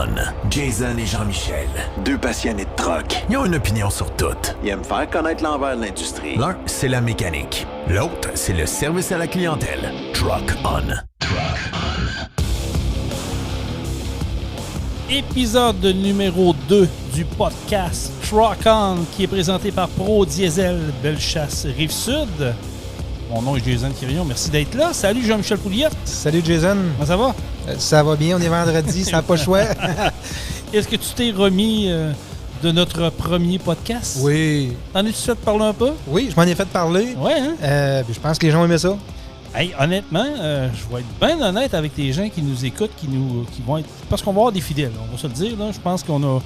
On. Jason et Jean-Michel. Deux passionnés de truck. Ils ont une opinion sur tout. Ils aiment faire connaître l'envers de l'industrie. L'un, c'est la mécanique. L'autre, c'est le service à la clientèle. Truck On. Épisode numéro 2 du podcast Truck On qui est présenté par Pro Diesel Bellechasse Rive-Sud. Mon nom est Jason Quirion, merci d'être là. Salut Jean-Michel Pouliot. Salut Jason. Comment ça va? Ça va bien, on est vendredi, ça n'a pas chouette. Est-ce que tu t'es remis de notre premier podcast? Oui. T'en es-tu fait parler un peu? Oui, je m'en ai fait parler. Ouais, hein? Je pense que les gens aimaient ça. Hey, honnêtement, je vais être bien honnête avec les gens qui nous écoutent, qui vont être... Parce qu'on va avoir des fidèles, on va se le dire. Là. Je pense qu'on a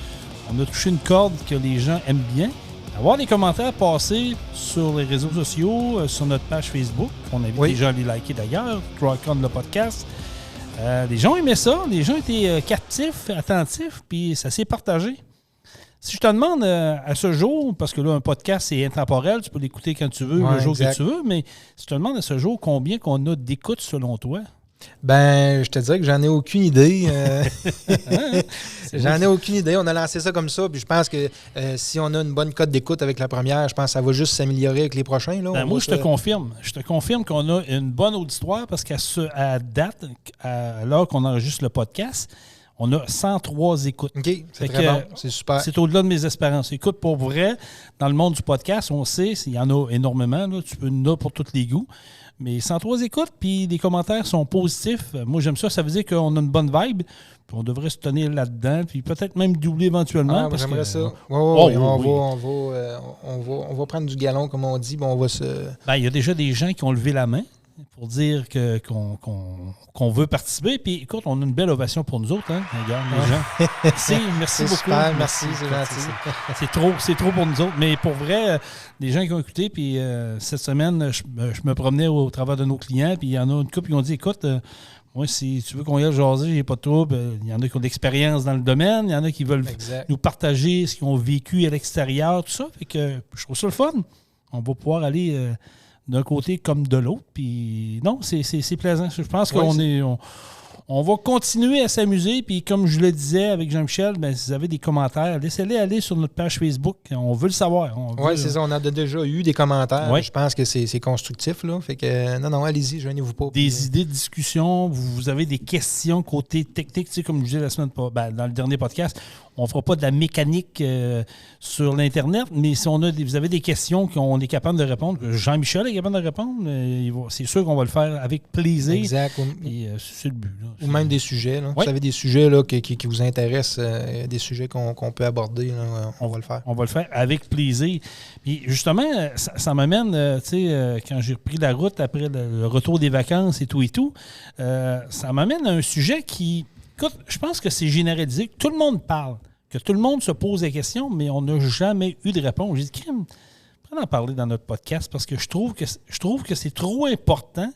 touché une corde que les gens aiment bien. Avoir des commentaires passés sur les réseaux sociaux, sur notre page Facebook. On invite les gens à les liker d'ailleurs, Truck On le podcast. Les gens aimaient ça, les gens étaient captifs, attentifs, puis ça s'est partagé. Si je te demande à ce jour, parce que là, un podcast, c'est intemporel, tu peux l'écouter quand tu veux, le jour que tu veux, mais si je te demande à ce jour combien qu'on a d'écoutes selon toi? Ben, je te dirais que j'en ai aucune idée. J'en ai aucune idée. On a lancé ça comme ça, puis je pense que si on a une bonne cote d'écoute avec la première, je pense que ça va juste s'améliorer avec les prochains. Là. Moi, je te confirme. Je te confirme qu'on a une bonne auditoire parce qu'à date, à l'heure qu'on enregistre le podcast, on a 103 écoutes. OK, c'est très bon. C'est super. C'est au-delà de mes espérances. Écoute, pour vrai, dans le monde du podcast, on sait, il y en a énormément. Là, tu peux en avoir pour tous les goûts. Mais 103 écoutes, puis les commentaires sont positifs. Moi, j'aime ça. Ça veut dire qu'on a une bonne vibe. Puis on devrait se tenir là-dedans. Puis peut-être même doubler éventuellement. J'aimerais ça. On va prendre du galon, comme on dit. Bon, on va se... Il y a déjà des gens qui ont levé la main pour dire qu'on veut participer. Puis écoute, on a une belle ovation pour nous autres. Hein? Regarde, les gens. Merci beaucoup. Super, merci, c'est gentil. C'est trop pour nous autres. Mais pour vrai, les gens qui ont écouté, puis cette semaine, je me promenais au travers de nos clients, puis il y en a une couple qui ont dit, écoute, moi, si tu veux qu'on y aille jaser, j'ai pas de trouble. Il y en a qui ont de l'expérience dans le domaine, il y en a qui veulent nous partager ce qu'ils ont vécu à l'extérieur, tout ça. Fait que je trouve ça le fun. On va pouvoir aller... d'un côté comme de l'autre. Puis non, c'est plaisant. Je pense on va continuer à s'amuser. Puis comme je le disais avec Jean-Michel, si vous avez des commentaires, laissez-les aller sur notre page Facebook. On veut le savoir. Oui, c'est ça. On a déjà eu des commentaires. Ouais. Je pense que c'est constructif. Là. Fait que non, allez-y, gênez-vous pas. Des idées de discussion. Vous avez des questions côté technique. Tu sais, comme je disais la semaine dans le dernier podcast, on ne fera pas de la mécanique sur l'Internet, mais si vous avez des questions qu'on est capable de répondre, Jean-Michel est capable de répondre, c'est sûr qu'on va le faire avec plaisir. Exact. Et c'est le but. Là. Ou même des sujets. Là. Oui. Vous avez des sujets là, qui vous intéressent, des sujets qu'on peut aborder, là, on va le faire. On va le faire avec plaisir. Puis justement, ça m'amène, quand j'ai repris la route après le retour des vacances et tout, ça m'amène à un sujet qui... Écoute, je pense que c'est généralisé, que tout le monde parle, que tout le monde se pose des questions, mais on n'a jamais eu de réponse. J'ai dit, crème, on en parler dans notre podcast parce que je trouve que c'est trop important.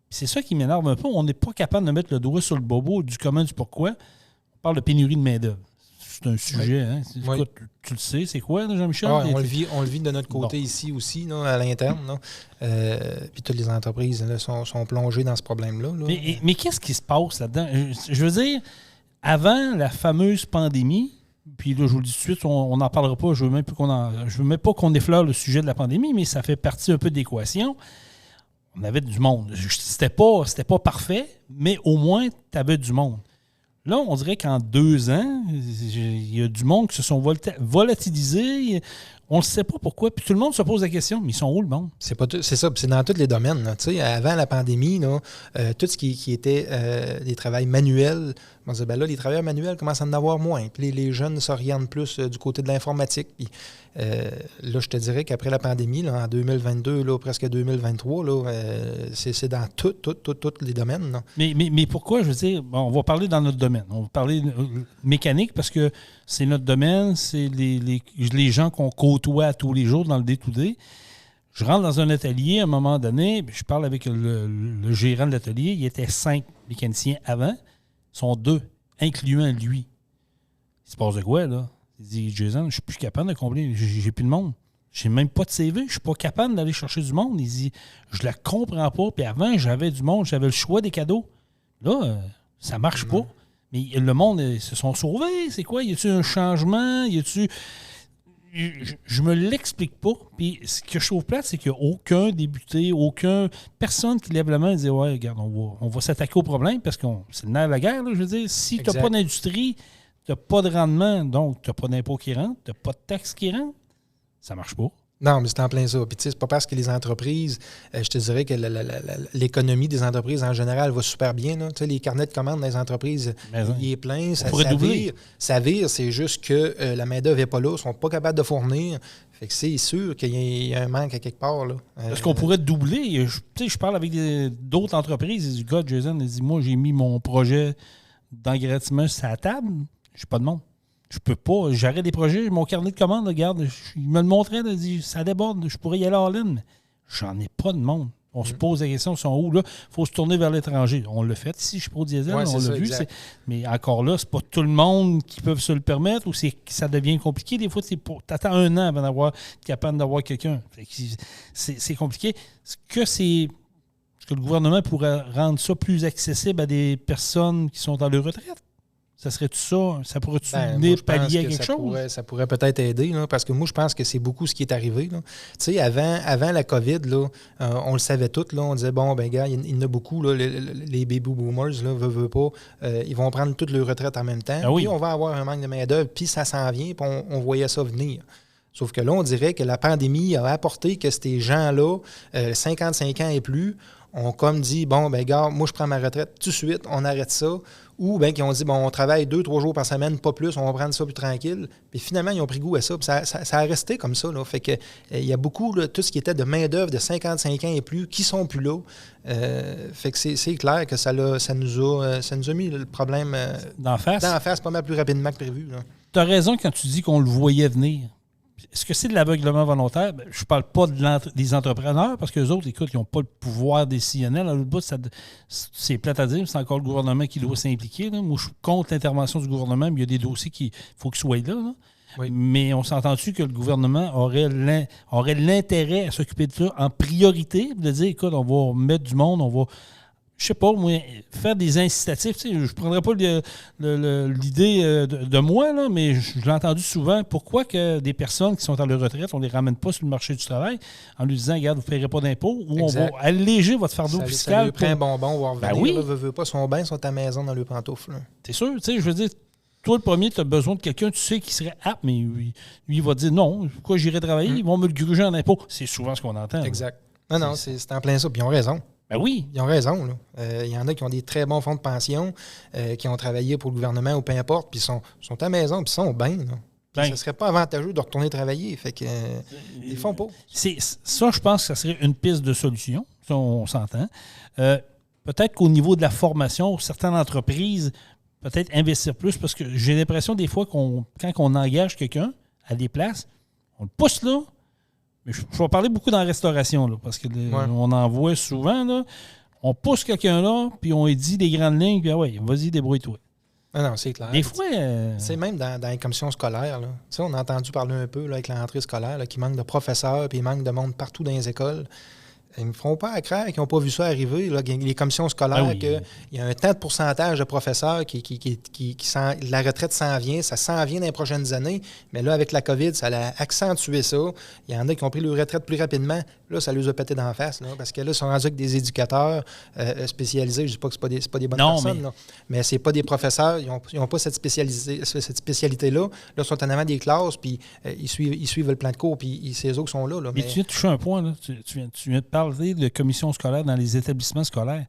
C'est ça qui m'énerve un peu. On n'est pas capable de mettre le doigt sur le bobo du comment, du pourquoi. On parle de pénurie de main-d'œuvre. C'est un sujet, hein? Écoute, tu le sais, c'est quoi, Jean-Michel? On le vit de notre côté ici aussi, là, à l'interne. Puis toutes les entreprises là, sont plongées dans ce problème-là. Là. Mais qu'est-ce qui se passe là-dedans? Je veux dire, avant la fameuse pandémie, puis là, je vous le dis tout de suite, on n'en parlera pas, je veux même pas qu'on effleure le sujet de la pandémie, mais ça fait partie un peu de l'équation. On avait du monde. C'était pas parfait, mais au moins, tu avais du monde. Là, on dirait qu'en 2 ans, il y a du monde qui se sont volatilisés. On ne sait pas pourquoi. Puis tout le monde se pose la question, mais ils sont où le monde? C'est ça. C'est dans tous les domaines. Là. Avant la pandémie, là, tout ce qui était des travails manuels, on disait, là, les travailleurs manuels commencent à en avoir moins. Puis les jeunes s'orientent plus du côté de l'informatique. Puis là, je te dirais qu'après la pandémie, là, en 2022, là, presque 2023, là, c'est dans tous les domaines. Là. Mais pourquoi, je veux dire, on va parler dans notre domaine. On va parler mécanique parce que c'est notre domaine, c'est les gens qu'on côtoie tous les jours dans le day-to-day. Je rentre dans un atelier à un moment donné, je parle avec le gérant de l'atelier, il y était 5 mécaniciens avant, ils sont 2, incluant lui. Il se passe de quoi, là? Il dit, Jason, je ne suis plus capable de combler, j'ai plus de monde. J'ai même pas de CV, je ne suis pas capable d'aller chercher du monde. Il dit, je la comprends pas, puis avant, j'avais du monde, j'avais le choix des cadeaux. Là, ça marche pas. Mais le monde, ils se sont sauvés. C'est quoi? Y a-t-il un changement? Y a-t-il... Je me l'explique pas. Puis ce que je trouve plate, c'est qu'il n'y a aucun député, personne qui lève la main et dit ouais, regarde, on va s'attaquer au problème parce que c'est le nerf de la guerre. Là, je veux dire, si tu n'as pas d'industrie, tu n'as pas de rendement, donc tu n'as pas d'impôts qui rentrent, tu n'as pas de taxes qui rentrent, ça marche pas. Non, mais c'est en plein ça. Puis, tu sais, c'est pas parce que les entreprises, je te dirais que l'économie des entreprises en général va super bien. Là. Tu sais, les carnets de commandes dans les entreprises, il est plein. Ça vire. C'est juste que la main-d'œuvre n'est pas là. Ils ne sont pas capables de fournir. Fait que c'est sûr qu'il y a un manque à quelque part. Là. Est-ce qu'on pourrait doubler? Je parle avec d'autres entreprises. Du gars, Jason, il dit moi, j'ai mis mon projet d'engraissement sur la table. J'ai pas de monde. Je peux pas. J'arrête des projets. Mon carnet de commandes, regarde, il me le montrait, il dit ça déborde, je pourrais y aller en ligne. J'en ai pas de monde. On se pose la question, ils sont où? Là, il faut se tourner vers l'étranger. On l'a fait ici, je suis pro diesel, on l'a vu. Mais encore là, c'est pas tout le monde qui peut se le permettre ou ça devient compliqué. Des fois, tu attends un an avant d'être capable d'avoir quelqu'un. C'est compliqué. Est-ce que le gouvernement pourrait rendre ça plus accessible à des personnes qui sont dans leur retraite? Ça serait-tu ça? Ça pourrait-tu venir pallier à quelque chose? Ça pourrait peut-être aider, là, parce que moi, je pense que c'est beaucoup ce qui est arrivé. Tu sais, avant la COVID, là, on le savait tous. On disait, bon, ben gars, il y en a beaucoup, là, les baby boomers, là, veulent pas, ils vont prendre toute leur retraite en même temps. Puis on va avoir un manque de main-d'œuvre, puis ça s'en vient, puis on voyait ça venir. Sauf que là, on dirait que la pandémie a apporté que ces gens-là, 55 ans et plus, ont comme dit, bon, ben gars, moi, je prends ma retraite tout de suite, on arrête ça. Ou bien qui ont dit, bon, on travaille 2-3 jours par semaine, pas plus, on va prendre ça plus tranquille. Puis finalement, ils ont pris goût à ça. Puis ça a resté comme ça. Là. Fait que il y a beaucoup, là, tout ce qui était de main-d'œuvre de 55 ans et plus, qui sont plus là. Fait que c'est clair que ça nous a mis le problème d'en face pas mal plus rapidement que prévu. Tu as raison quand tu dis qu'on le voyait venir. Est-ce que c'est de l'aveuglement volontaire? Ben, je ne parle pas des entrepreneurs, parce qu'eux autres, écoute, ils n'ont pas le pouvoir décisionnel. À l'autre bout, c'est plate à dire, c'est encore le gouvernement qui doit s'impliquer. Là. Moi, je suis contre l'intervention du gouvernement, mais il y a des dossiers qu'il faut qu'ils soient là. Oui. Mais on s'entend-tu que le gouvernement aurait l'intérêt à s'occuper de ça en priorité, de dire, écoute, on va mettre du monde, on va... Je sais pas, moi, faire des incitatifs. Tu sais, je ne prendrais pas l'idée de moi, là, mais je l'ai entendu souvent. Pourquoi que des personnes qui sont à leur retraite, on ne les ramène pas sur le marché du travail en lui disant, regarde, vous ne paierez pas d'impôts ou on va alléger votre fardeau fiscal. Ça lui prend un bonbon, on va revenir. Ben oui. Là, veut pas, son bain, sont à la maison dans le pantoufle. C'est sûr, tu sais, je veux dire, toi, le premier, tu as besoin de quelqu'un, tu sais, qui serait apte, mais lui, il va dire, non, pourquoi j'irai travailler? Ils vont me le gruger en impôts. C'est souvent ce qu'on entend. Exact. Non, c'est en plein ça, puis ils ont raison. Ben oui. Ils ont raison. Il y en a qui ont des très bons fonds de pension, qui ont travaillé pour le gouvernement ou peu importe, puis sont à la maison, puis sont bien. Ça ne serait pas avantageux de retourner travailler. Fait que ils font pas. Ça, je pense que ça serait une piste de solution. Ça, on s'entend. Peut-être qu'au niveau de la formation, certaines entreprises, peut-être investir plus, parce que j'ai l'impression des fois quand on engage quelqu'un à des places, on le pousse là. Je vais parler beaucoup dans la restauration, là, parce qu'on en voit souvent. Là, on pousse quelqu'un là, puis on lui dit des grandes lignes, puis vas-y, débrouille-toi. Non, c'est clair. Des fois... C'est même dans les commissions scolaires. Là. Tu sais, on a entendu parler un peu là, avec la rentrée scolaire, qu'il manque de professeurs, puis il manque de monde partout dans les écoles. Ils ne me feront pas à craindre qu'ils n'ont pas vu ça arriver. Là, les commissions scolaires, qu'il y a un tant de pourcentage de professeurs la retraite s'en vient, ça s'en vient dans les prochaines années. Mais là, avec la COVID, ça a accentué ça. Il y en a qui ont pris leur retraite plus rapidement. Là, ça les a pété d'en face. Là, parce que là, ils sont rendus avec des éducateurs spécialisés. Je ne dis pas que ce n'est pas des bonnes personnes. Mais ce n'est pas des professeurs. Ils n'ont pas cette spécialité-là. Là, ils sont en avant des classes, puis ils suivent le plan de cours, puis c'est eux qui sont là. Mais tu viens de toucher un point. Là. Tu viens de parler de commission scolaire dans les établissements scolaires.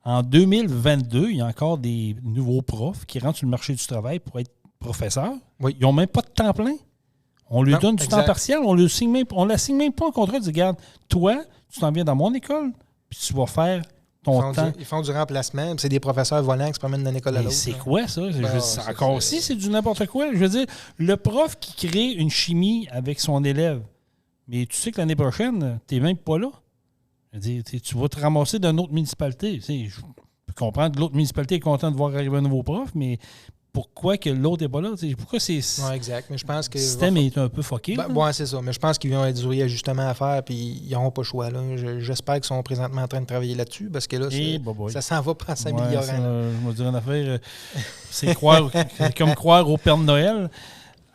En 2022, il y a encore des nouveaux profs qui rentrent sur le marché du travail pour être professeurs. Oui. Ils n'ont même pas de temps plein. On lui donne du temps partiel. On ne l'assigne même pas en contrat. Ils disent, regarde, toi, tu t'en viens dans mon école, puis tu vas faire ton temps. Ils font du remplacement. C'est des professeurs volants qui se promènent d'une école à l'autre. C'est quoi ça? Encore aussi, c'est du n'importe quoi. Je veux dire, le prof qui crée une chimie avec son élève, mais tu sais que l'année prochaine, tu n'es même pas là. Tu vas te ramasser d'une autre municipalité. Je peux comprendre que l'autre municipalité est contente de voir arriver un nouveau prof, mais pourquoi que l'autre n'est pas là. Pourquoi Oui, exact. Mais je pense que le système est un peu fucké. Oui, c'est ça. Mais je pense qu'ils vont être du réajustement à faire puis ils n'auront pas le choix. Là. J'espère qu'ils sont présentement en train de travailler là-dessus parce que là, ça s'en va pas en s'améliorant. Je vais dire une affaire, c'est comme croire au Père Noël.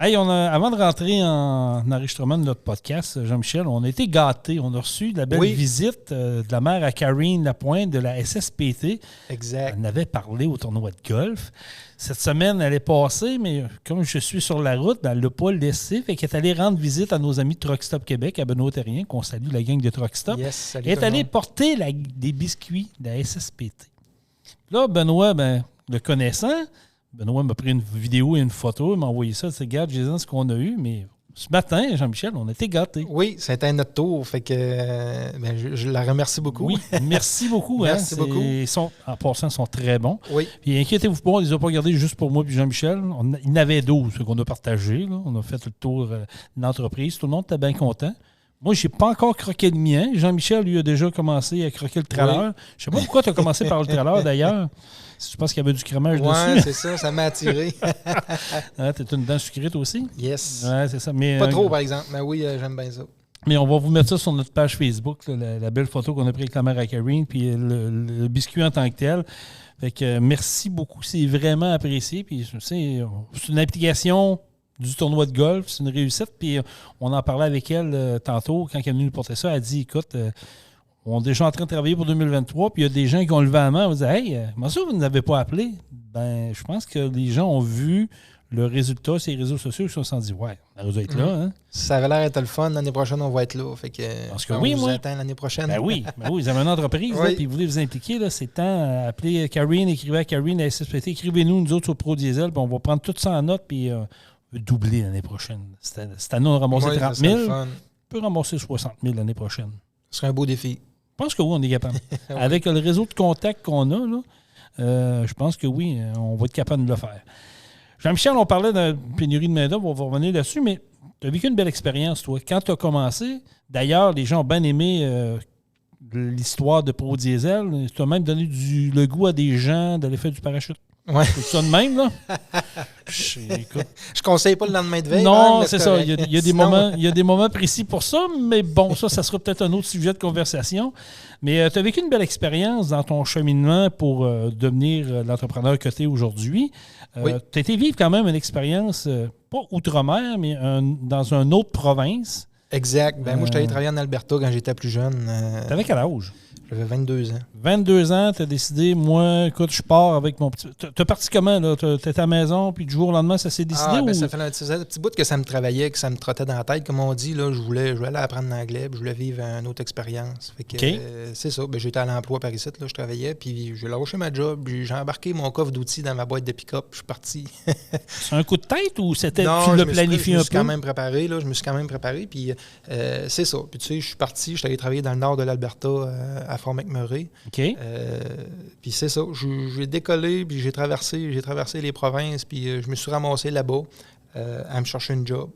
Hey, avant de rentrer en enregistrement de notre podcast, Jean-Michel, on a été gâtés. On a reçu la belle visite de la mère à Karine Lapointe de la SSPT. Exact. Elle en avait parlé au tournoi de golf. Cette semaine, elle est passée, mais comme je suis sur la route, elle ne l'a pas laissé. Fait qu'elle est allée rendre visite à nos amis de Truck Stop Québec, à Benoît Terrien, qu'on salue, la gang de Truck Stop. Yes, salut. Elle est allée porter des biscuits de la SSPT. Là, Benoît, le connaissant, Benoît m'a pris une vidéo et une photo, il m'a envoyé ça. C'est regarde, Jason, ce qu'on a eu, mais ce matin, Jean-Michel, on a été gâtés. Oui, c'était notre tour. Fait que je la remercie beaucoup. Oui, merci beaucoup. Merci beaucoup. En passant, ils sont très bons. Oui. Puis inquiétez-vous pas, on les a pas gardés juste pour moi et Jean-Michel. Il y en avait 12 qu'on a partagés. On a fait le tour de l'entreprise. Tout le monde était bien content. Moi, je n'ai pas encore croqué le mien. Jean-Michel, lui, a déjà commencé à croquer le trailer. Oui. Je ne sais pas pourquoi tu as commencé par le trailer, d'ailleurs. Je pense qu'il y avait du crémage dessus. Oui, c'est ça m'a attiré. Tu es une dent sucrée, toi aussi? Yes. Oui, c'est ça. Mais, pas trop, par exemple. Mais oui, j'aime bien ça. Mais on va vous mettre ça sur notre page Facebook, là, la belle photo qu'on a prise avec la mère à Karine, puis le biscuit en tant que tel. Fait que merci beaucoup. C'est vraiment apprécié. Puis, c'est une application du tournoi de golf. C'est une réussite. Puis on en parlait avec elle tantôt, quand elle est venue nous porter ça. Elle a dit, écoute, on est déjà en train de travailler pour 2023, puis il y a des gens qui ont levé la main. On dit, hey, comment ça, vous ne l'avez pas appelé? Ben, je pense que les gens ont vu le résultat sur les réseaux sociaux et se sont dit, ouais, on doit être là. Hein? Ça avait l'air d'être le fun. L'année prochaine, on va être là. Fait que, parce que oui, on vous moi. attend l'année prochaine. Ben oui, vous avez une entreprise, oui. Puis vous voulez vous impliquer. Là, c'est temps. Appelez Karine, écrivez à Karine, la SSPT, écrivez-nous, nous autres, sur Pro Diesel, puis on va prendre tout ça en note, puis doubler l'année prochaine. Cette année, on a ramassé 30 000. On peut ramasser 60 000 l'année prochaine. Ce serait un beau défi. Je pense que oui, on est capable. Oui. Avec le réseau de contacts qu'on a, là, je pense que oui, on va être capable de le faire. Jean-Michel, on parlait de pénurie de main-d'œuvre, on va revenir là-dessus, mais tu as vécu une belle expérience, toi. Quand tu as commencé, d'ailleurs, les gens ont bien aimé l'histoire de Pro Diesel. Tu as même donné le goût à des gens d'aller faire du parachute. Ouais. C'est ça de même, là? Je conseille pas le lendemain de veille. Non, c'est ça. Il y a des moments précis pour ça, mais bon, ça sera peut-être un autre sujet de conversation. Mais tu as vécu une belle expérience dans ton cheminement pour devenir l'entrepreneur que tu es aujourd'hui. Oui. Tu as été vivre quand même une expérience, pas outre-mer, mais dans une autre province. Exact. Moi, je suis allé travailler en Alberta quand j'étais plus jeune. T'avais quel âge? J'avais 22 ans. 22 ans, tu as décidé, moi, écoute, je pars avec mon petit... T'as parti comment, là? T'étais à la maison, puis du jour au lendemain, ça s'est décidé? Ça fait un petit bout que ça me travaillait, que ça me trottait dans la tête. Comme on dit, là, je voulais aller apprendre l'anglais, puis je voulais vivre une autre expérience. Fait que, c'est ça. J'étais à l'emploi par ici, là, je travaillais, puis j'ai lâché ma job, puis j'ai embarqué mon coffre d'outils dans ma boîte de pick-up, je suis parti. C'est un coup de tête ou c'était tu l'as planifié un peu? Je me suis quand même préparé, puis c'est ça. Puis tu sais, je suis parti, je suis allé travailler dans le nord de l'Alberta, à Fort McMurray. OK. Puis c'est ça. J'ai décollé, puis j'ai traversé les provinces, puis je me suis ramassé là-bas à me chercher une job.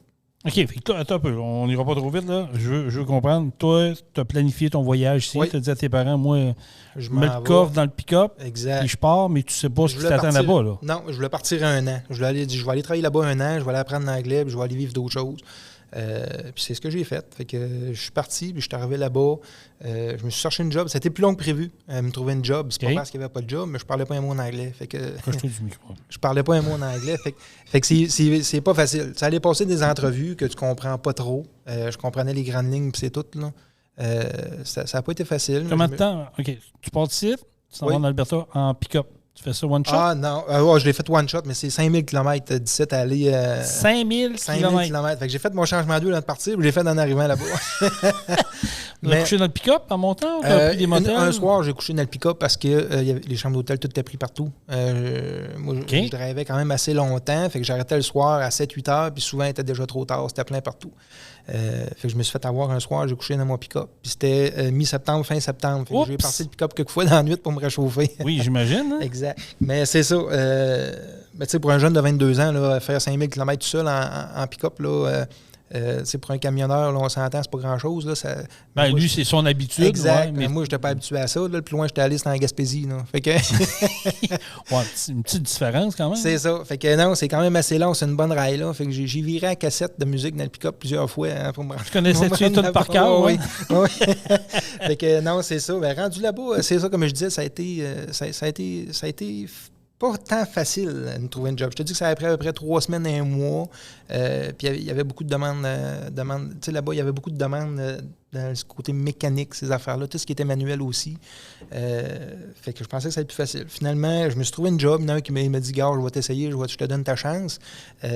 OK. Fait que toi, attends un peu. On n'ira pas trop vite, là. Je veux comprendre. Toi, tu as planifié ton voyage ici. Tu as dit à tes parents, moi, je mets le coffre dans le pick-up. Exact. Puis je pars, mais tu sais pas ce qui t'attend là-bas, là. Non, je voulais partir un an. Je vais aller travailler là-bas un an, je vais aller apprendre l'anglais, puis je vais aller vivre d'autres choses. Puis c'est ce que j'ai fait. Fait que je suis parti, puis je suis arrivé là-bas. Je me suis cherché une job. C'était plus long que prévu. Me trouver une job. C'est pas parce qu'il n'y avait pas de job, mais je parlais pas un mot en anglais. Fait que je parlais pas un mot en anglais. Fait que c'est pas facile. Ça allait passer des entrevues que tu comprends pas trop. Je comprenais les grandes lignes, puis c'est tout, là. Ça n'a pas été facile. Combien de temps? OK. Tu pars d'ici, tu t'en vas en Alberta en pick-up. Tu fais ça one shot? Ah non, je l'ai fait one shot, mais c'est 5000 km d'ici à aller. 5000 km. Fait que j'ai fait mon changement d'huile avant de partir, puis je l'ai fait en arrivant là-bas. Tu as couché dans le pick-up en montant ou tu as pris des motels? Un soir, j'ai couché dans le pick-up parce que les chambres d'hôtel, tout était pris partout. Moi, je drivais quand même assez longtemps, fait que j'arrêtais le soir à 7-8 heures, puis souvent, il était déjà trop tard, c'était plein partout. Fait que je me suis fait avoir un soir, j'ai couché dans mon pick-up. Puis c'était mi-septembre, fin septembre. Fait que j'ai parti le pick-up quelques fois dans la nuit pour me réchauffer. Oui, j'imagine. Hein? Exact. Mais c'est ça. Tu sais, pour un jeune de 22 ans, là, faire 5000 km tout seul en pick-up, là, C'est pour un camionneur, là, on s'entend, c'est pas grand-chose. Là, ça, Ben, moi, lui, c'est son habitude. exact. Ouais, Mais moi, je n'étais pas habitué à ça. Là. Le plus loin, j'étais allé, c'était en Gaspésie. Là. Fait que ouais, une petite différence quand même. c'est ça. Fait que non, c'est quand même assez long. C'est une bonne raille. Là. Fait que j'ai viré à cassette de musique dans le pick-up plusieurs fois. Hein, pour me Je connaissais-tu tout par cœur? Oui. Fait que non, c'est ça. Ben, rendu là-bas, c'est ça, comme je disais, ça a été pas tant facile de trouver un job. Je te dis que ça a pris à peu près 3 semaines et 1 mois. Puis il y avait beaucoup de demandes. Tu sais, là-bas, il y avait beaucoup de demandes dans ce côté mécanique, ces affaires-là. Tout ce qui était manuel aussi. Fait que je pensais que ça allait être plus facile. Finalement, je me suis trouvé un job. Il y en a un qui m'a dit, gars, je vais t'essayer, je te donne ta chance. Puis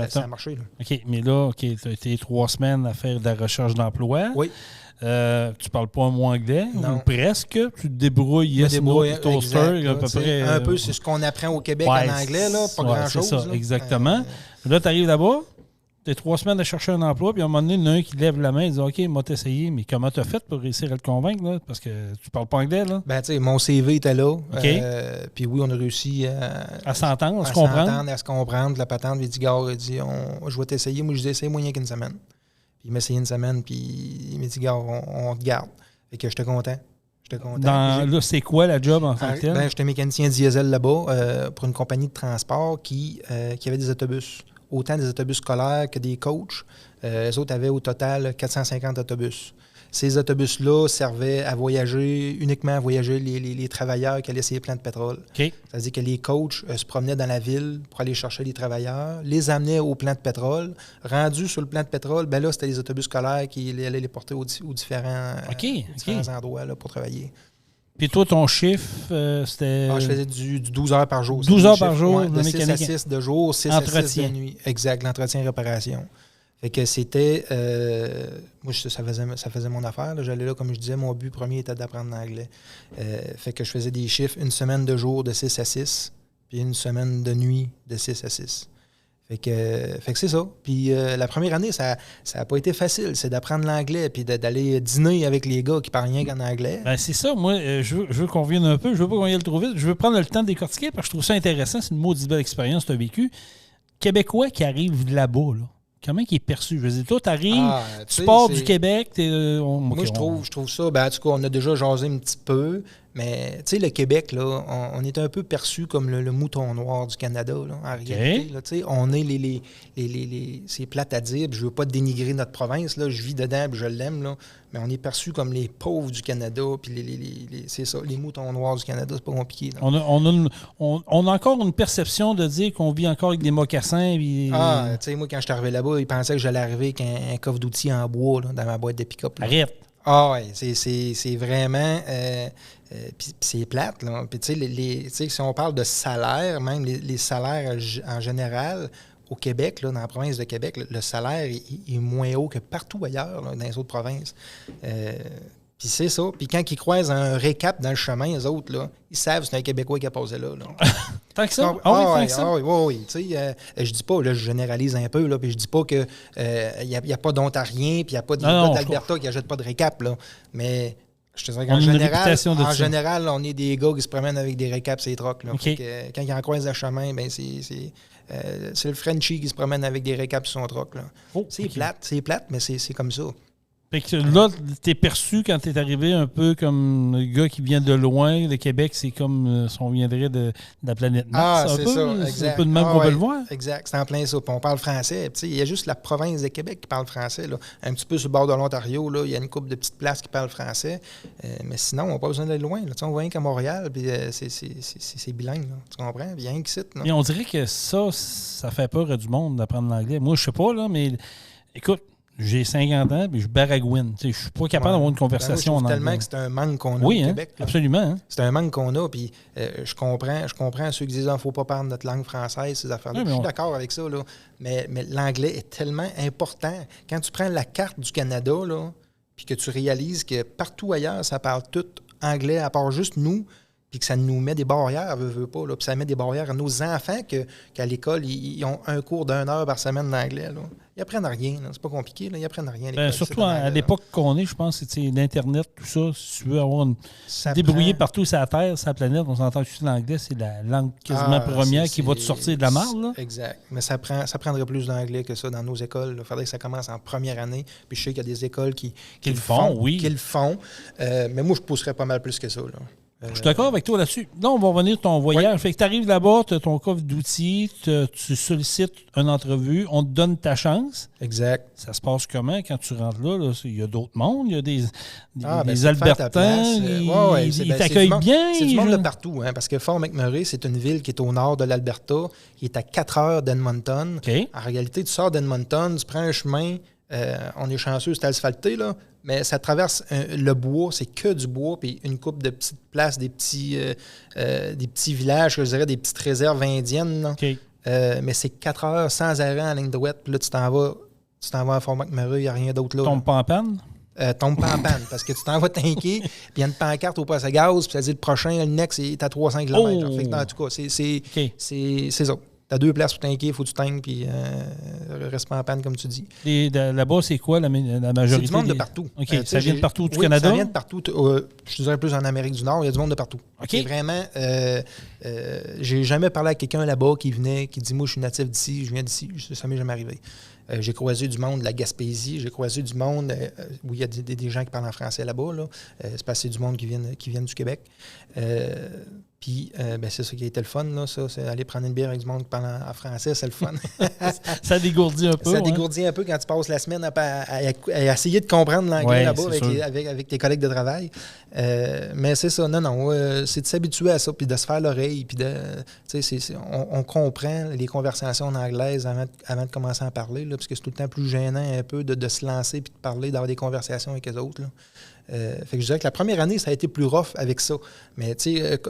ça a marché. Là. OK, mais là, tu as été 3 semaines à faire de la recherche d'emploi. Oui. Tu parles pas un mot anglais, non. Ou presque. Tu te débrouilles, yes, no, toaster, exact, à peu près. Un peu, c'est ce qu'on apprend au Québec en anglais, là, pas grand-chose. C'est ça, là. exactement. Là, tu arrives là-bas, tu as 3 semaines à chercher un emploi, puis à un moment donné, il y en a un qui lève la main et dit OK, moi, t'essayer, mais comment tu as fait pour réussir à le convaincre, là? Parce que tu parles pas anglais, là. Ben, tu sais, mon CV était là. OK. Puis oui, on a réussi à s'entendre, à se comprendre. À se comprendre. La patente, il dit, gars, je vais t'essayer. Moi, je dis, essaye moyen qu'une semaine. Puis il m'a essayé une semaine, puis il m'a dit, gars, on te garde. Fait que j'étais content. Là, c'est quoi la job en tant que tel? Ben, j'étais mécanicien diesel là-bas pour une compagnie de transport qui avait des autobus. Autant des autobus scolaires que des coachs. Les autres avaient au total 450 autobus. Ces autobus-là servaient à voyager, uniquement à voyager les travailleurs qui allaient sur les plants de pétrole. Okay. C'est-à-dire que les coachs se promenaient dans la ville pour aller chercher les travailleurs, les amenaient au plant de pétrole. Rendus sur le plant de pétrole, ben là, c'était les autobus scolaires qui allaient les porter aux différents endroits là, pour travailler. Puis toi, ton chiffre, c'était... je faisais du 12 heures par jour. 12 heures par jour, de 6 à 6 de jour, 6 à 6 de nuit. Exact, l'entretien et réparation. Fait que c'était... moi, ça faisait mon affaire. Là. J'allais là, comme je disais, mon but premier était d'apprendre l'anglais. Fait que je faisais des chiffres, une semaine de jour de 6 à 6, puis une semaine de nuit de 6 à 6. Fait que c'est ça. Puis la première année, ça n'a pas été facile. C'est d'apprendre l'anglais, puis d'aller dîner avec les gars qui parlent rien qu'en anglais. Ben, c'est ça. Moi, je veux qu'on revienne un peu. Je veux pas qu'on y aille trop vite. Je veux prendre le temps de décortiquer parce que je trouve ça intéressant. C'est une maudite belle expérience que tu as vécue. Québécois qui arrive là-bas, là. Comment il est perçu? Je veux dire, toi, tu arrives, tu pars du Québec. Moi, je trouve ça. Ben, en tout cas, on a déjà jasé un petit peu, mais tu sais, le Québec, là, on est un peu perçu comme le mouton noir du Canada, là, en réalité. Là, tu sais, on est c'est plate à dire, puis je veux pas dénigrer notre province, là, je vis dedans, puis je l'aime, là, mais on est perçu comme les pauvres du Canada, puis c'est ça, les moutons noirs du Canada, c'est pas compliqué. Là. On a encore une perception de dire qu'on vit encore avec des mocassins. Puis... tu sais, moi, quand je suis arrivé là-bas, ils pensaient que j'allais arriver avec un coffre d'outils en bois là, dans ma boîte de pick-up. Là. Arrête! Ouais, c'est vraiment... puis c'est plate, là. Puis tu sais, si on parle de salaire, même les salaires en général, au Québec, là, dans la province de Québec, le salaire est moins haut que partout ailleurs, là, dans les autres provinces. Puis c'est ça. Puis quand ils croisent un récap dans le chemin, les autres, là, ils savent que c'est un Québécois qui a passé là. Tant que ça? Oui. Tu sais, je dis pas, là, je généralise un peu, là, puis je dis pas que y a pas d'Ontarien, puis il n'y a pas d'Alberta qui n'achètent pas de récap, là. Mais je te dirais qu'en général, on est des gars qui se promènent avec des récaps ces trucks. Là. Okay. Quand ils en croisent le chemin, ben c'est le Frenchie qui se promène avec des récaps sur son truck. Là. C'est plate, mais c'est comme ça. Fait que là, t'es perçu quand t'es arrivé un peu comme le gars qui vient de loin. Le Québec, c'est comme si on viendrait de la planète Mars. C'est ça, exact. C'est un peu de même qu'on peut le voir. Exact, c'est en plein ça. Puis on parle français. Il y a juste la province de Québec qui parle français. Là. Un petit peu sur le bord de l'Ontario, il y a une couple de petites places qui parlent français. Mais sinon, on n'a pas besoin d'aller loin. Là. On va rien qu'à Montréal, puis c'est bilingue. Là. Tu comprends? Il y a rien qui cite. Mais on dirait que ça fait peur à du monde d'apprendre l'anglais. Moi, je sais pas, là, mais écoute, j'ai 50 ans, puis je baragouine. Je suis pas capable d'avoir une conversation en anglais. Tellement que c'est un manque qu'on a au Québec. Oui, absolument. Hein? C'est un manque qu'on a, puis je comprends ceux qui disent qu'il ne faut pas parler notre langue française, ces affaires-là. Je suis d'accord avec ça, là. Mais l'anglais est tellement important. Quand tu prends la carte du Canada, là, puis que tu réalises que partout ailleurs, ça parle tout anglais, à part juste nous, puis que ça nous met des barrières, veut pas, là, puis ça met des barrières à nos enfants qu'à l'école, ils ont un cours d'1 heure par semaine d'anglais. Là. Ils apprennent rien, là. C'est pas compliqué, là. Ils apprennent rien. Surtout à l'époque qu'on est, je pense, c'est l'Internet, tout ça, si tu veux avoir débrouiller partout sur la Terre, sur la planète, on s'entend que l'anglais, c'est la langue quasiment première qui va te sortir de la marde. Là. Exact. Mais ça prendrait plus d'anglais que ça dans nos écoles. Il faudrait que ça commence en première année. Puis je sais qu'il y a des écoles qui le font. Oui. Qui le font. Mais moi, je pousserais pas mal plus que ça. Là. Je suis d'accord avec toi là-dessus. Là, on va revenir à ton voyage. Oui. Fait que tu arrives là-bas, tu as ton coffre d'outils, tu sollicites une entrevue, on te donne ta chance. Exact. Ça se passe comment quand tu rentres là? Il y a d'autres mondes, il y a des Albertains, ils t'accueillent bien. C'est du monde de partout, hein, parce que Fort McMurray, c'est une ville qui est au nord de l'Alberta, qui est à 4 heures d'Edmonton. Okay. En réalité, tu sors d'Edmonton, tu prends un chemin, on est chanceux, c'est asphalté, là. Mais ça traverse le bois, c'est que du bois, puis une couple de petites places, des petits villages, je dirais, des petites réserves indiennes. Okay. Mais c'est 4 heures sans arrêt en ligne droite, puis là, tu t'en vas à Fort McMurray, il n'y a rien d'autre là. Tombe pas en panne? Tombe pas en panne, parce que tu t'en vas tanker, puis il y a une pancarte au poste à gaz, puis ça dit le prochain, le next, c'est à 300 km. Oh. Fait que, en tout cas, c'est ça. T'as 2 places pour tanker, il faut que tu tankes, puis reste pas en panne, comme tu dis. Là-bas, c'est quoi la majorité? C'est du monde de partout. OK, ça vient de partout du Canada? Ça vient de partout. Je dirais plus en Amérique du Nord, il y a du monde de partout. OK. C'est vraiment... j'ai jamais parlé à quelqu'un là-bas qui dit « Moi, je suis natif d'ici, je viens d'ici. » Ça m'est jamais arrivé. J'ai croisé du monde de la Gaspésie, j'ai croisé du monde où il y a des gens qui parlent en français là-bas. Là. C'est parce que c'est du monde qui viennent du Québec. Puis, c'est ça qui a été le fun, là, ça. C'est aller prendre une bière avec du monde qui parle en français, c'est le fun. Ça dégourdit un peu. Ça dégourdit un peu quand tu passes la semaine à essayer de comprendre l'anglais là-bas avec tes collègues de travail. Mais c'est ça, non, c'est de s'habituer à ça, puis de se faire l'oreille, puis on comprend les conversations en anglaise avant de commencer à parler, là, parce que c'est tout le temps plus gênant un peu de se lancer puis de parler, d'avoir des conversations avec les autres, là. Fait que je dirais que la première année, ça a été plus rough avec ça. Mais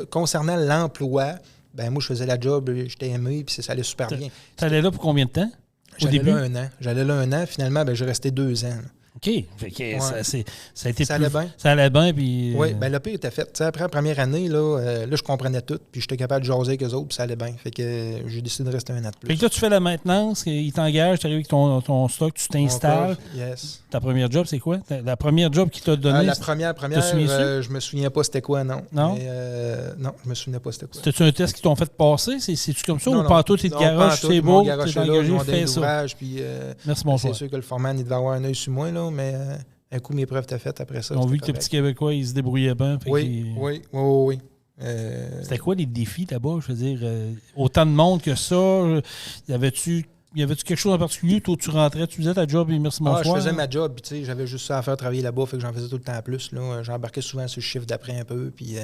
concernant l'emploi, moi, je faisais la job, j'étais aimé, puis ça allait super bien. Tu allais là pour combien de temps? J'allais là 1 an. Finalement, j'ai resté 2 ans. Là. OK. Fait que ça a été ça allait bien. Ça allait bien, puis... Oui, le pire était fait. T'sais, après la première année, là, je comprenais tout, puis j'étais capable de jaser avec eux autres, puis ça allait bien. Fait que j'ai décidé de rester 1 an de plus. Fait que là, tu fais la maintenance, ils t'engagent, tu arrives avec ton stock, tu t'installes. Yes. Ta première job, c'est quoi? La première job qu'il t'a donnée? La première, je me souviens pas c'était quoi, non. Non? Mais, non, je me souvenais pas c'était quoi. C'était-tu un test qu'ils t'ont fait passer? C'est-tu comme ça? Non, ou pas tout, t'es de garage, c'est beau, t'es engagé, fais ça. Puis, merci, bonsoir. C'est sûr que le foreman, il devait avoir un œil sur moi, là, mais... Un coup, mes preuves t'as faites après ça. Ils ont vu que les petits Québécois, ils se débrouillaient bien. Oui. C'était quoi les défis là-bas? Je veux dire, autant de monde que ça. Y avait-tu quelque chose en particulier? Toi, tu rentrais, tu faisais ta job et merci, bonsoir. Je faisais ma job, puis j'avais juste ça à faire, travailler là-bas, fait que j'en faisais tout le temps plus. J'embarquais souvent sur le chiffre d'après un peu, puis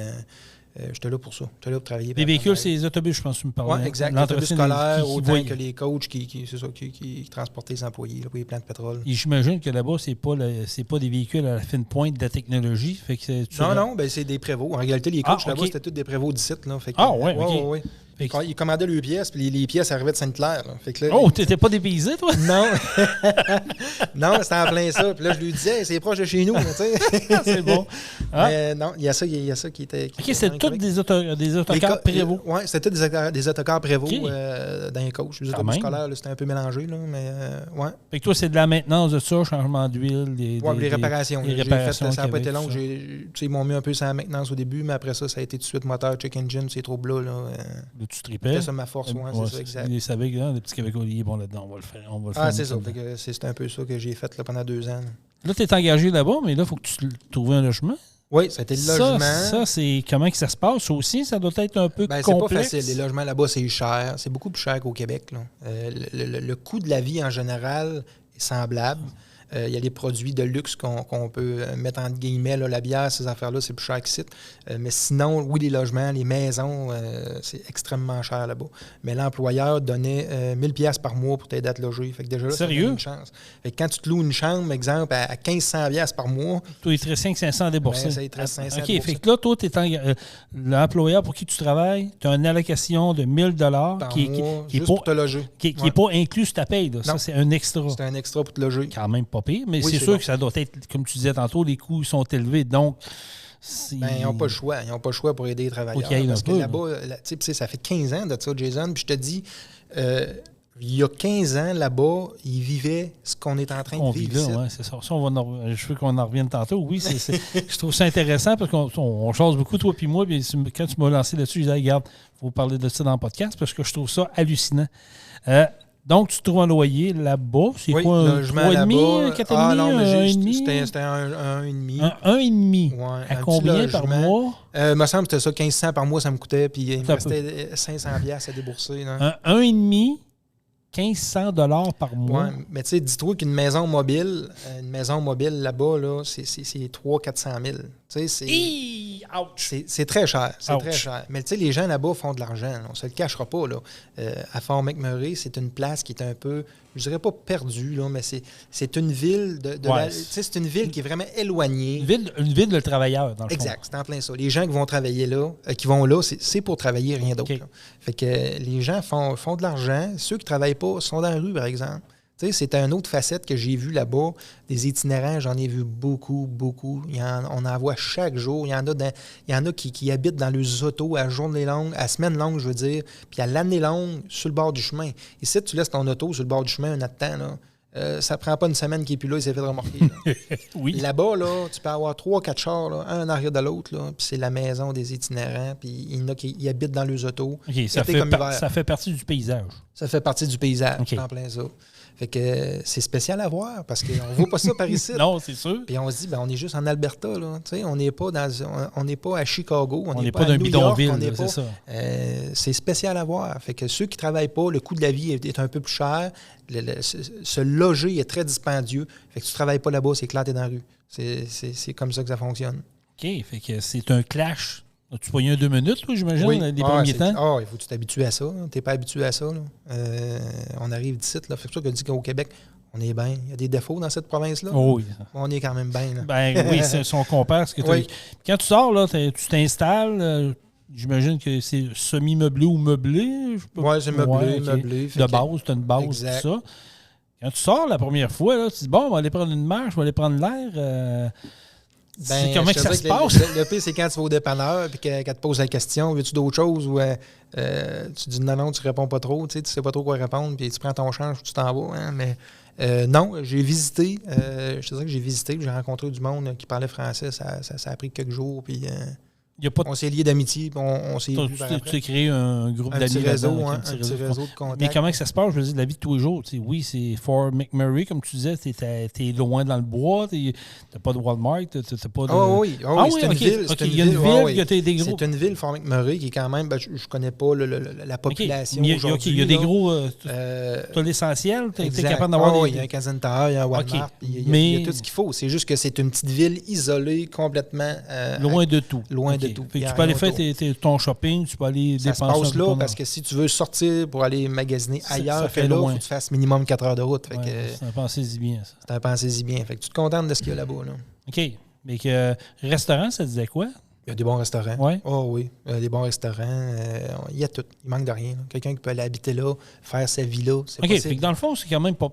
j'étais là pour ça. J'étais là pour travailler. Les véhicules, c'est les autobus, je pense que tu me parlais. Oui, exact. L'autobus scolaire, autant que les coachs qui transportaient les employés là, pour les plants de pétrole. Et j'imagine que là-bas, c'est pas des véhicules à la fine pointe de la technologie. Fait que non, c'est des prévôts. En réalité, les coachs là-bas, c'était tous des prévôts d'ici. Oui. Ils commandaient leurs pièces, puis les pièces arrivaient de Sainte-Claire. T'étais pas dépaysé, toi? Non. Non, c'était en plein ça. Puis là, je lui disais, c'est proche de chez nous. C'est bon. Mais non, il y a ça qui était... OK, c'était tous des autocars Prévost. Oui, c'était des autocars Prévost dans les coachs. Les autobus scolaires, c'était un peu mélangé, là, mais ouais. Fait que toi, c'est de la maintenance de ça, changement d'huile, les réparations. Ça n'a pas été long. Ils m'ont mis un peu sur la maintenance au début, mais après ça, ça a été tout de suite moteur, check engine, ces troubles-là. Tu tripais. C'était ça ma force, c'est ça, exact. Ils savaient que les petits Québécois, ils bon là-dedans, on va le faire. C'est ça. C'est un peu ça que j'ai fait là, pendant 2 ans. Là, tu es engagé là-bas, mais là, il faut que tu trouves un logement. Oui, ça a été le logement. Ça, c'est comment que ça se passe? Ça aussi, ça doit être un peu complexe. C'est pas facile. Les logements là-bas, c'est cher. C'est beaucoup plus cher qu'au Québec. Là. Le coût de la vie, en général, est semblable. Il y a les produits de luxe qu'on peut mettre entre guillemets, là, la bière, ces affaires-là, c'est plus cher qu'ici. Mais sinon, oui, les logements, les maisons, c'est extrêmement cher là-bas. Mais l'employeur donnait 1000$ par mois pour t'aider à te loger. Fait que déjà là, sérieux? Ça donne une chance. Fait que quand tu te loues une chambre, exemple, à 1500$ par mois... Toi, il te reste 500 à débourser. Ça, il te reste 500 OK, fait que là, toi, l'employeur pour qui tu travailles, tu as une allocation de 1000$ qui est pour te loger. Qui n'est pas inclus sur ta paye. Là. Ça, c'est un extra. C'est un extra pour te loger. Quand même pas pire, mais c'est sûr que ça doit être, comme tu disais tantôt, les coûts sont élevés. Donc, Ils n'ont pas le choix. Ils n'ont pas le choix pour aider les travailleurs. Parce que là-bas, ça fait 15 ans de ça, Jason. Puis je te dis, il y a 15 ans, là-bas, ils vivaient ce qu'on est en train de vivre. Là, c'est ça. Je veux qu'on en revienne tantôt. Oui, je trouve ça intéressant parce qu'on change beaucoup, toi et moi. Puis quand tu m'as lancé là-dessus, je disais, regarde, il faut parler de ça dans le podcast parce que je trouve ça hallucinant. Donc, tu trouves un loyer là-bas. C'est quoi, un 3,5, 4,5, Ah non, mais 1,5? C'était un 1,5. Un 1,5. Ouais, à combien par mois? Il me semble que c'était ça, 1500 par mois, ça me coûtait. Puis il me restait 500$ à débourser. Là. Un 1,5, 1500 $ par mois. Ouais, mais tu sais, dis-toi qu'une maison mobile là-bas, là, c'est 300-400 000. Tu sais, c'est très cher. C'est très cher. Mais tu sais, les gens là-bas font de l'argent. Là. On ne se le cachera pas. Là. À Fort McMurray, c'est une place qui est un peu, je dirais pas perdue, là, mais c'est une ville c'est une ville qui est vraiment éloignée. Une ville de travailleurs, dans le fond. Exact, c'est en plein ça. Les gens qui vont travailler là, c'est pour travailler, rien d'autre. Okay. Fait que les gens font de l'argent. Ceux qui ne travaillent pas sont dans la rue, par exemple. C'est une autre facette que j'ai vue là-bas. Des itinérants, j'en ai vu beaucoup, beaucoup. On en voit chaque jour. Il y en a qui habitent dans les autos à journée longue, à semaine longue, je veux dire, puis à l'année longue, sur le bord du chemin. Et si tu laisses ton auto sur le bord du chemin un autre temps, là, ça prend pas une semaine qu'il n'est plus là, il s'est fait remorquer. Là. Oui. Là-bas, là, tu peux avoir 3-4 chars, là, un en arrière de l'autre, là, puis c'est la maison des itinérants, puis il y en a qui habitent dans les autos. Okay, ça fait partie du paysage. Ça fait partie du paysage, en plein ça. Fait que c'est spécial à voir parce qu'on ne voit pas ça par ici. Non, c'est sûr. Puis on se dit, on est juste en Alberta. Là. On n'est pas à Chicago. On n'est pas dans un bidonville, c'est ça. C'est spécial à voir. Fait que ceux qui ne travaillent pas, le coût de la vie est un peu plus cher. Se loger est très dispendieux. Fait que tu ne travailles pas là-bas, c'est éclaté dans la rue. C'est comme ça que ça fonctionne. OK. Fait que c'est un clash. As-tu payé 2 minutes, toi, j'imagine, les premiers temps? Il faut que tu t'habitues à ça. Tu n'es pas habitué à ça. Là. On arrive d'ici. C'est pour ça que je dis qu'au Québec, on est bien. Il y a des défauts dans cette province-là. Oh, oui. On est quand même bien. Là. Ben oui, si on compare ce que tu as. Quand tu sors, là, tu t'installes. J'imagine que c'est semi-meublé ou meublé. Oui, c'est meublé. De base, tu as une base, exact. Tout ça. Quand tu sors la première fois, là, tu te dis, bon, on va aller prendre une marche, on va aller prendre l'air. Comment que ça se passe? Le pire, c'est quand tu vas au dépanneur et qu'elle te pose la question, veux-tu d'autres choses? Ou tu dis non, tu réponds pas trop, tu sais pas trop quoi répondre, puis tu prends ton change, tu t'en vas. Hein, mais non, j'ai visité. Je te dirais que j'ai visité, j'ai rencontré du monde qui parlait français. Ça a pris quelques jours, puis on s'est liés d'amitié, puis on s'est vu par après. Tu as créé un groupe d'amis. Un petit réseau de contacts. Mais comment que ça se passe, je veux dire, de la vie de tous les jours? Oui, c'est Fort McMurray, comme tu disais, t'es loin dans le bois, t'as pas de Walmart, t'as pas de... c'est une ville. Il y a une ville qui a des gros... C'est une ville, Fort McMurray, qui est quand même... je connais pas la population aujourd'hui. Il y a des gros... T'as l'essentiel, t'es capable d'avoir il y a un Casino Tower, il y a un Walmart, il y a tout ce qu'il faut. C'est juste que c'est une petite ville isolée, complètement... Loin de tout. Loin de tout. Fait que tu peux aller faire ton shopping, tu peux aller dépenser. Ça se passe là parce que si tu veux sortir pour aller magasiner ailleurs, il faut que tu fasses minimum 4 heures de route. C'est un pensez-y bien, ça. C'est un pensez-y bien. Fait que tu te contentes de ce qu'il y a là-bas. Là. OK. Mais que restaurant, ça disait quoi? Il y a des bons restaurants. Ouais. Oh oui, des bons restaurants. Il y a tout. Il manque de rien. Là. Quelqu'un qui peut aller habiter là, faire sa vie là, c'est possible. Fait que dans le fond, c'est quand même pas...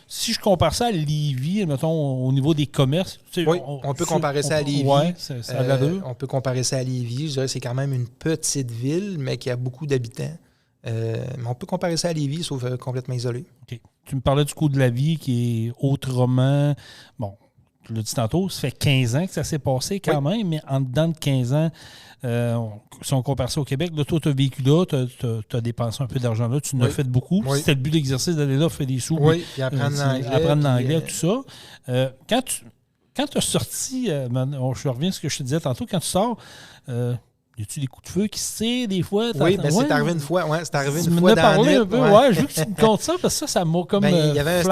Si je compare ça à Lévis, mettons, au niveau des commerces... Oui, on peut comparer ça à Lévis. Oui, ça a l'allure. On peut comparer ça à Lévis. Je dirais que c'est quand même une petite ville, mais qui a beaucoup d'habitants. Mais on peut comparer ça à Lévis, sauf complètement isolé. OK. Tu me parlais du coût de la vie qui est autrement... Bon, tu l'as dit tantôt, ça fait 15 ans que ça s'est passé quand même, mais en dedans de 15 ans, si on compare ça au Québec, là, toi, tu as vécu là, tu as dépensé un peu d'argent là, tu en as fait beaucoup. Oui. C'était le but de l'exercice d'aller là, faire des sous. Oui, puis apprendre l'anglais. Apprendre l'anglais, tout ça. Quand tu as sorti, je reviens à ce que je te disais tantôt, quand tu sors... y a-tu des coups de feu qui se tirent des fois? Oui, mais c'est arrivé une fois. Ouais, c'est arrivé une fois dans la nuit. Je veux que tu me comptes ça, parce que ça m'a comme il y avait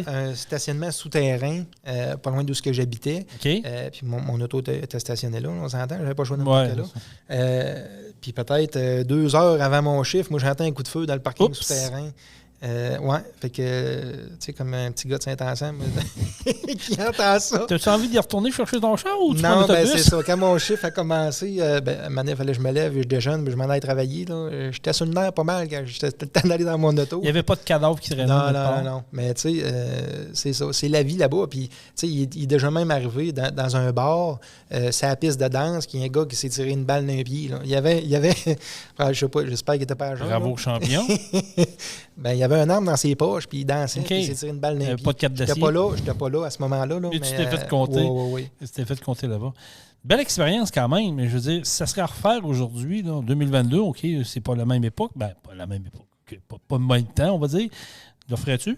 un stationnement souterrain, pas loin d'où j'habitais. Okay. Puis mon auto était stationnée là, on s'entend, j'avais pas le choix de me parquer là. Puis peut-être 2 heures avant mon chiffre, moi j'entends un coup de feu dans le parking souterrain. Ouais, fait que, tu sais, comme un petit gars de Saint-Anselme qui entend ça. T'as-tu envie d'y retourner chercher ton char ou tu prends Non, l'autobus? c'est ça. Quand mon chiffre a commencé, un moment donné, il fallait que je me lève, je déjeune, puis je m'en aille travailler. Là. J'étais sur le nerf pas mal quand j'étais le temps d'aller dans mon auto. Il n'y avait pas de cadavre qui traînait. Non. Mais tu sais, c'est ça. C'est la vie là-bas. Puis, tu sais, il est déjà même arrivé dans un bar, c'est la piste de danse, qu'il y a un gars qui s'est tiré une balle d'un pied. Là. Il y avait je sais pas, j'espère qu'il était pas à jeun. Bravo, champion. Ben, il y avait un arme dans ses poches, puis il dansait, puis il s'est tiré une balle d'un pied. Pas de cap d'acier. J'étais pas là à ce moment-là. Là, mais tu t'es fait compter. Oui. Tu t'es fait compter là-bas. Belle expérience quand même, mais je veux dire, ça serait à refaire aujourd'hui, là, en 2022, OK, c'est pas la même époque. Ben, pas la même époque. Pas le même temps, on va dire. Le ferais-tu?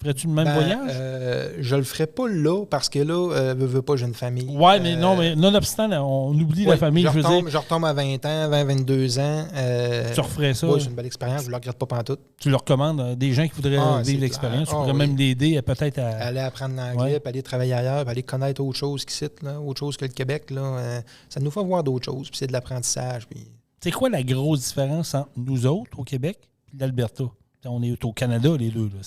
Ferais-tu le même voyage? Je le ferais pas là, parce que là, veux pas, j'ai une famille. Oui, mais non, mais nonobstant, là, on oublie la famille, je veux dire. Je retombe à 20 ans, 22 ans. Tu referais ça? Oui, c'est une belle expérience, je ne le regrette pas pantoute. Tu leur recommandes des gens qui voudraient vivre l'expérience. Tu pourrais même l'aider peut-être à... Aller apprendre l'anglais, puis aller travailler ailleurs, puis aller connaître autre chose qu'ici, autre chose que le Québec. Là, ça nous fait voir d'autres choses, puis c'est de l'apprentissage. Puis... C'est quoi la grosse différence entre nous autres, au Québec, et l'Alberta? On est au Canada, les deux. Là.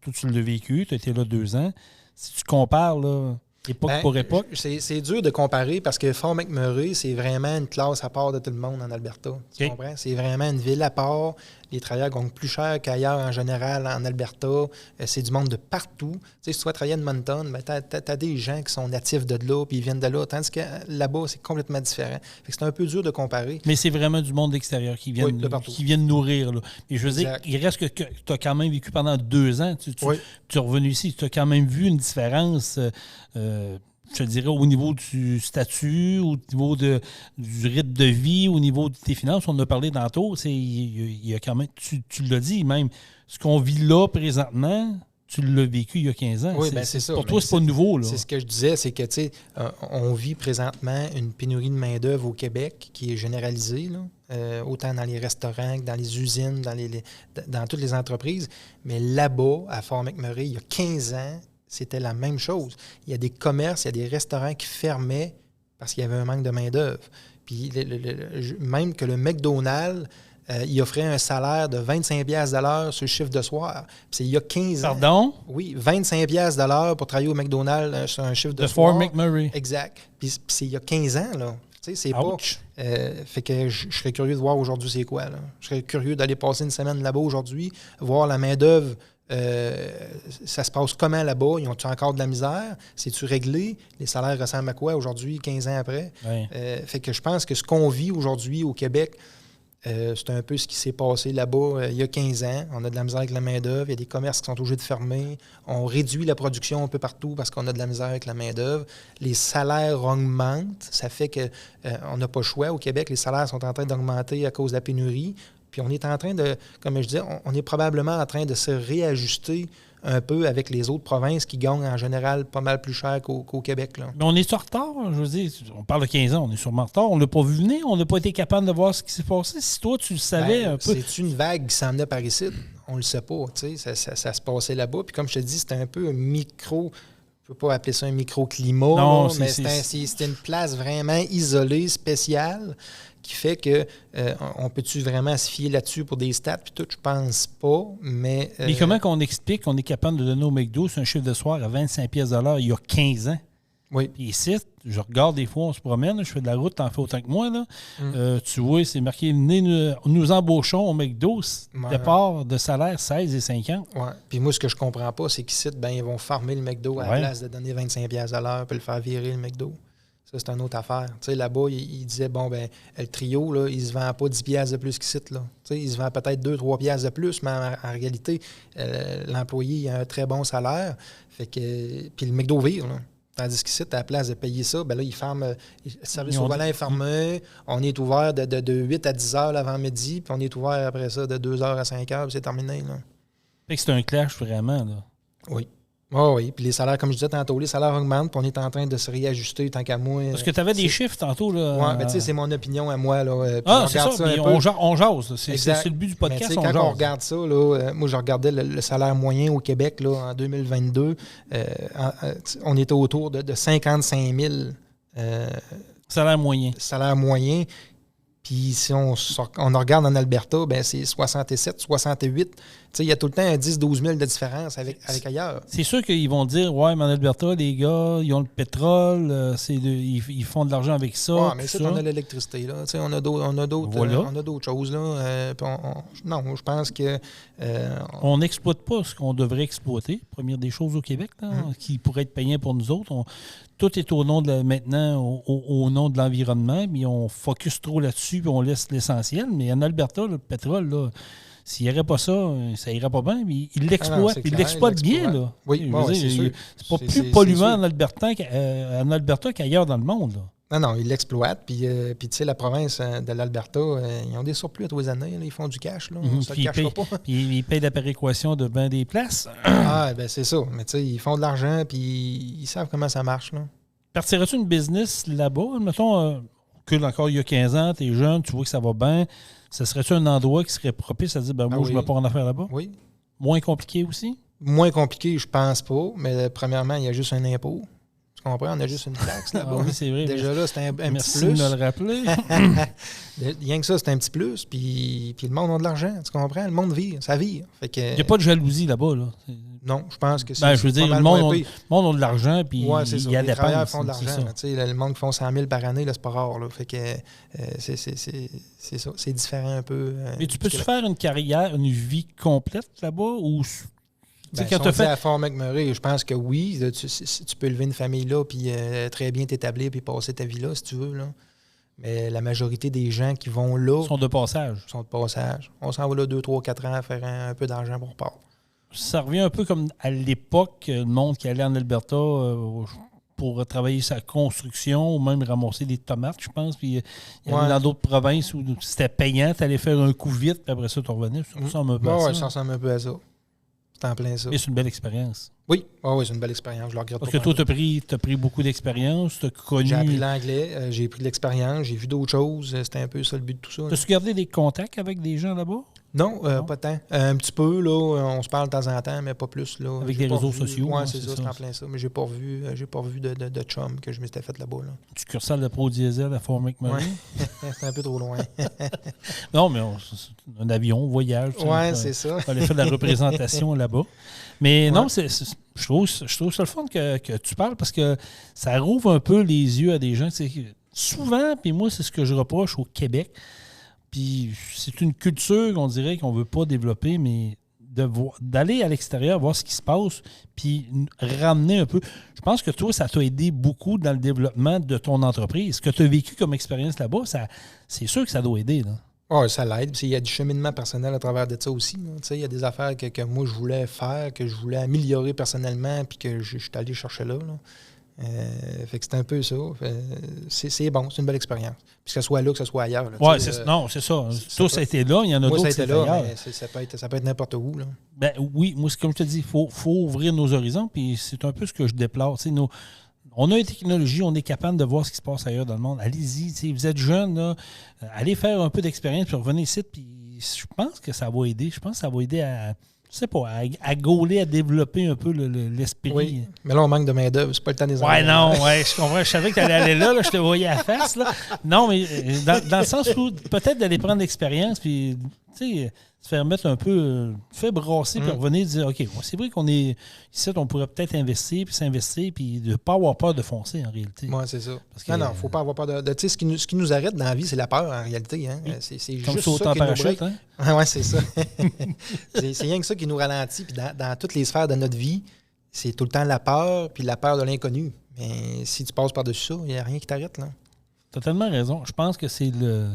Tout tu l'as vécu, tu as été là 2 ans. Si tu compares, là, époque pour époque... C'est dur de comparer parce que Fort McMurray, c'est vraiment une classe à part de tout le monde en Alberta. Tu comprends? C'est vraiment une ville à part. Les travailleurs gagnent plus cher qu'ailleurs en général en Alberta. C'est du monde de partout. Tu sais, si tu vas travailler à Edmonton, ben, tu as des gens qui sont natifs de là puis ils viennent de là. Tandis que là-bas, c'est complètement différent. Fait que c'est un peu dur de comparer. Mais c'est vraiment du monde extérieur qui viennent nourrir. Là. Et je veux dire, il reste que tu as quand même vécu pendant 2 ans. Tu es revenu ici. Tu as quand même vu une différence... je te dirais, au niveau du statut, au niveau du rythme de vie, au niveau de tes finances, on en a parlé tantôt, il y a quand même, tu l'as dit même, ce qu'on vit là présentement, tu l'as vécu il y a 15 ans. Oui, c'est ça. Pour toi, c'est pas nouveau. Là. C'est ce que je disais, c'est que, tu sais, on vit présentement une pénurie de main-d'œuvre au Québec qui est généralisée, là, autant dans les restaurants que dans les usines, dans toutes les entreprises. Mais là-bas, à Fort McMurray, il y a 15 ans, c'était la même chose. Il y a des commerces, il y a des restaurants qui fermaient parce qu'il y avait un manque de main-d'œuvre. Puis même que le McDonald's, il offrait un salaire de 25$ de l'heure sur le chiffre de soir. Puis c'est il y a 15 ans. Pardon? Oui, 25$ de l'heure pour travailler au McDonald's sur un chiffre de Fort soir. McMurray. Exact. Puis c'est il y a 15 ans, là. Tu sais, c'est pas... fait que je serais curieux de voir aujourd'hui c'est quoi, là. Je serais curieux d'aller passer une semaine là-bas aujourd'hui, voir la main-d'œuvre. Ça se passe comment là-bas? Ils ont-tu encore de la misère? C'est-tu réglé? Les salaires ressemblent à quoi aujourd'hui, 15 ans après? Oui. Fait que je pense que ce qu'on vit aujourd'hui au Québec, c'est un peu ce qui s'est passé là-bas il y a 15 ans. On a de la misère avec la main-d'œuvre. Il y a des commerces qui sont obligés de fermer. On réduit la production un peu partout parce qu'on a de la misère avec la main-d'œuvre. Les salaires augmentent. Ça fait qu'on n'a pas le choix. Au Québec, les salaires sont en train d'augmenter à cause de la pénurie. Puis on est en train de, comme je disais, on est probablement en train de se réajuster un peu avec les autres provinces qui gagnent en général pas mal plus cher qu'au Québec. Là. Mais on est en retard, je veux dire. On parle de 15 ans, on est sûrement en retard. On ne l'a pas vu venir, on n'a pas été capable de voir ce qui s'est passé. Si toi, tu le savais un peu... C'est une vague qui s'en venait par ici. On ne le sait pas. Ça se passait là-bas. Puis comme je te dis, c'était un peu un micro... Je ne peux pas appeler ça un microclimat, non, là, mais c'était une place vraiment isolée, spéciale, qui fait que on peut-tu vraiment se fier là-dessus pour des stats, puis tout, je pense pas, mais... Mais comment qu'on explique qu'on est capable de donner au McDo un chiffre de soir à 25$ de l'heure il y a 15 ans? Oui. Puis ici, je regarde des fois, on se promène, je fais de la route, t'en fais autant que moi, là. Tu vois, c'est marqué, nous embauchons au McDo, départ de salaire 16,50$. Oui. Puis moi, ce que je comprends pas, c'est qu'ici, ils vont farmer le McDo à la place de donner 25$ à l'heure puis le faire virer le McDo. Ça, c'est une autre affaire. Tu sais, là-bas, il disait, bon, ben le trio, là, il se vend pas 10$ de plus qu'ici, là. Tu sais, il se vend peut-être 2-3$ de plus, mais en réalité, l'employé a un très bon salaire. Fait que... Puis le McDo vire, là. Tandis qu'ici, à la place de payer ça, ben là, ils ferment. Le service au volant est fermé. On est ouvert de 8 à 10 heures l'avant-midi, puis on est ouvert après ça de 2 heures à 5 heures, puis c'est terminé, là. Fait que c'est un clash vraiment, là. Oui. Oh oui, puis les salaires, comme je disais tantôt, les salaires augmentent, puis on est en train de se réajuster tant qu'à moi. Parce que tu avais des chiffres tantôt, là. Oui, mais tu sais, c'est mon opinion à moi, là. C'est ça, mais on jase. C'est le but du podcast, quand on regarde ça, là, moi, je regardais le salaire moyen au Québec, là, en 2022, on était autour de 55 000. Salaire moyen. Salaire moyen. Puis si on regarde en Alberta, ben c'est 67, 68. Il y a tout le temps un 10-12 000 de différence avec ailleurs. C'est sûr qu'ils vont dire, ouais, mais en Alberta, les gars, ils ont le pétrole, ils font de l'argent avec ça. Ouais, mais ça, on a l'électricité, là. On a d'autres choses, là. Non, je pense que... On n'exploite pas ce qu'on devrait exploiter, première des choses au Québec, là, qui pourrait être payant pour nous autres. Tout est au nom maintenant, au nom de l'environnement, mais on focus trop là-dessus, puis on laisse l'essentiel. Mais en Alberta, le pétrole, là, s'il n'y aurait pas ça, ça irait pas bien. Mais il l'exploite. Il l'exploite bien, là. Oui, c'est sûr. C'est pas plus polluant en Alberta qu'ailleurs dans le monde, là. Non, ils l'exploitent. Puis tu sais, la province de l'Alberta, ils ont des surplus à tous les années. Là, ils font du cash. Là, ça ne cachera pas. Puis ils payent la péréquation de bien des places. Ben c'est ça. Mais tu sais, ils font de l'argent puis ils savent comment ça marche. Là. Partirais-tu une business là-bas? Mettons, encore il y a 15 ans, tu es jeune, tu vois que ça va bien. Ce serait-tu un endroit qui serait propice à dire, moi, je ne vais pas en affaire là-bas? Oui. Moins compliqué aussi? Moins compliqué, je pense pas. Mais premièrement, il y a juste un impôt. Tu comprends? On a juste une taxe là-bas. Oui, c'est vrai. Déjà là, c'est un petit plus. Merci de me le rappeler. Rien que ça, c'est un petit plus. Puis le monde a de l'argent. Tu comprends? Le monde vit. Ça vit. Fait que... Il n'y a pas de jalousie là-bas. Là. Non, je pense que c'est. Je veux dire, le monde a de l'argent. Puis il y a des travailleurs font de l'argent. Le monde qui font 100 000 par année, là, c'est pas rare. Là. Fait que c'est ça. C'est différent un peu. Mais tu peux-tu faire une carrière, une vie complète là-bas? Ou... Ben, quand tu fait à Fort McMurray, je pense que oui, tu peux élever une famille là puis très bien t'établir puis passer ta vie là, si tu veux. Là. Mais la majorité des gens qui vont là... sont de passage. On s'en va là 2, 3, 4 ans faire un peu d'argent pour repartir. Ça revient un peu comme à l'époque, le monde qui allait en Alberta pour travailler sa construction ou même ramasser des tomates, je pense. Puis il y avait dans d'autres provinces où c'était payant, tu allais faire un coup vite, puis après ça, tu revenais. Ça ressemble un peu à ça. Ça ressemble un peu à ça. C'est en plein ça. Et c'est une belle expérience. Oui, c'est une belle expérience. Je le regrette pas. Parce que toi, tu as pris beaucoup d'expérience, tu as connu... J'ai appris l'anglais, j'ai pris de l'expérience, j'ai vu d'autres choses. C'était un peu ça le but de tout ça. As-tu gardé des contacts avec des gens là-bas? Non, pas tant. Un petit peu, là, on se parle de temps en temps, mais pas plus. Là. Avec des réseaux sociaux. Oui, c'est ça, c'est en plein ça. Mais j'ai pas revu de chum que je m'étais fait là-bas. Là. Du cursal de Pro Diesel à Fort McMurray? C'est un peu trop loin. Non, mais c'est un avion, voyage. Oui, c'est ça. On allait faire de la représentation là-bas. Mais non, je trouve ça le fun que tu parles parce que ça rouvre un peu les yeux à des gens. Souvent, puis moi, c'est ce que je reproche au Québec. Puis c'est une culture qu'on dirait qu'on ne veut pas développer, mais d'aller à l'extérieur, voir ce qui se passe, puis ramener un peu. Je pense que toi, ça t'a aidé beaucoup dans le développement de ton entreprise. Ce que tu as vécu comme expérience là-bas, c'est sûr que ça doit aider. Oui, ça l'aide. Il y a du cheminement personnel à travers de ça aussi. Il y a des affaires que moi, je voulais faire, que je voulais améliorer personnellement, puis que je suis allé chercher là. Fait que c'est un peu ça. C'est bon, c'est une belle expérience. Puis que ce soit là, que ce soit ailleurs. Oui, non, c'est ça. Toi, ça a été là, il y en a d'autres qui étaient là, mais ça peut être n'importe où. Là. Ben, oui, moi, comme je te dis, il faut ouvrir nos horizons, puis c'est un peu ce que je déplore. On a une technologie, on est capable de voir ce qui se passe ailleurs dans le monde. Allez-y, vous êtes jeunes, là, allez faire un peu d'expérience, puis revenez ici, puis je pense que ça va aider. Je pense que ça va aider à... Je sais pas, à gauler, à développer un peu l'esprit. Oui, mais là, on manque de main-d'œuvre. C'est pas le temps des je comprends. Je savais que tu allais aller là, je te voyais à la face. Là. Non, mais dans le sens où peut-être d'aller prendre l'expérience, puis, tu sais, se faire mettre un peu, faire brasser, puis revenir et dire, OK, c'est vrai qu'on est ici, on pourrait peut-être investir, puis s'investir, puis de ne pas avoir peur de foncer, en réalité. Oui, c'est ça. Non, il ne faut pas avoir peur de tu sais, ce qui nous arrête dans la vie, c'est la peur, en réalité. Hein? C'est comme juste ça qui nous break. Hein? Oui, c'est ça. c'est rien que ça qui nous ralentit. Puis dans toutes les sphères de notre vie, c'est tout le temps la peur, puis la peur de l'inconnu. Mais si tu passes par-dessus ça, il n'y a rien qui t'arrête. Tu as tellement raison. Je pense que c'est le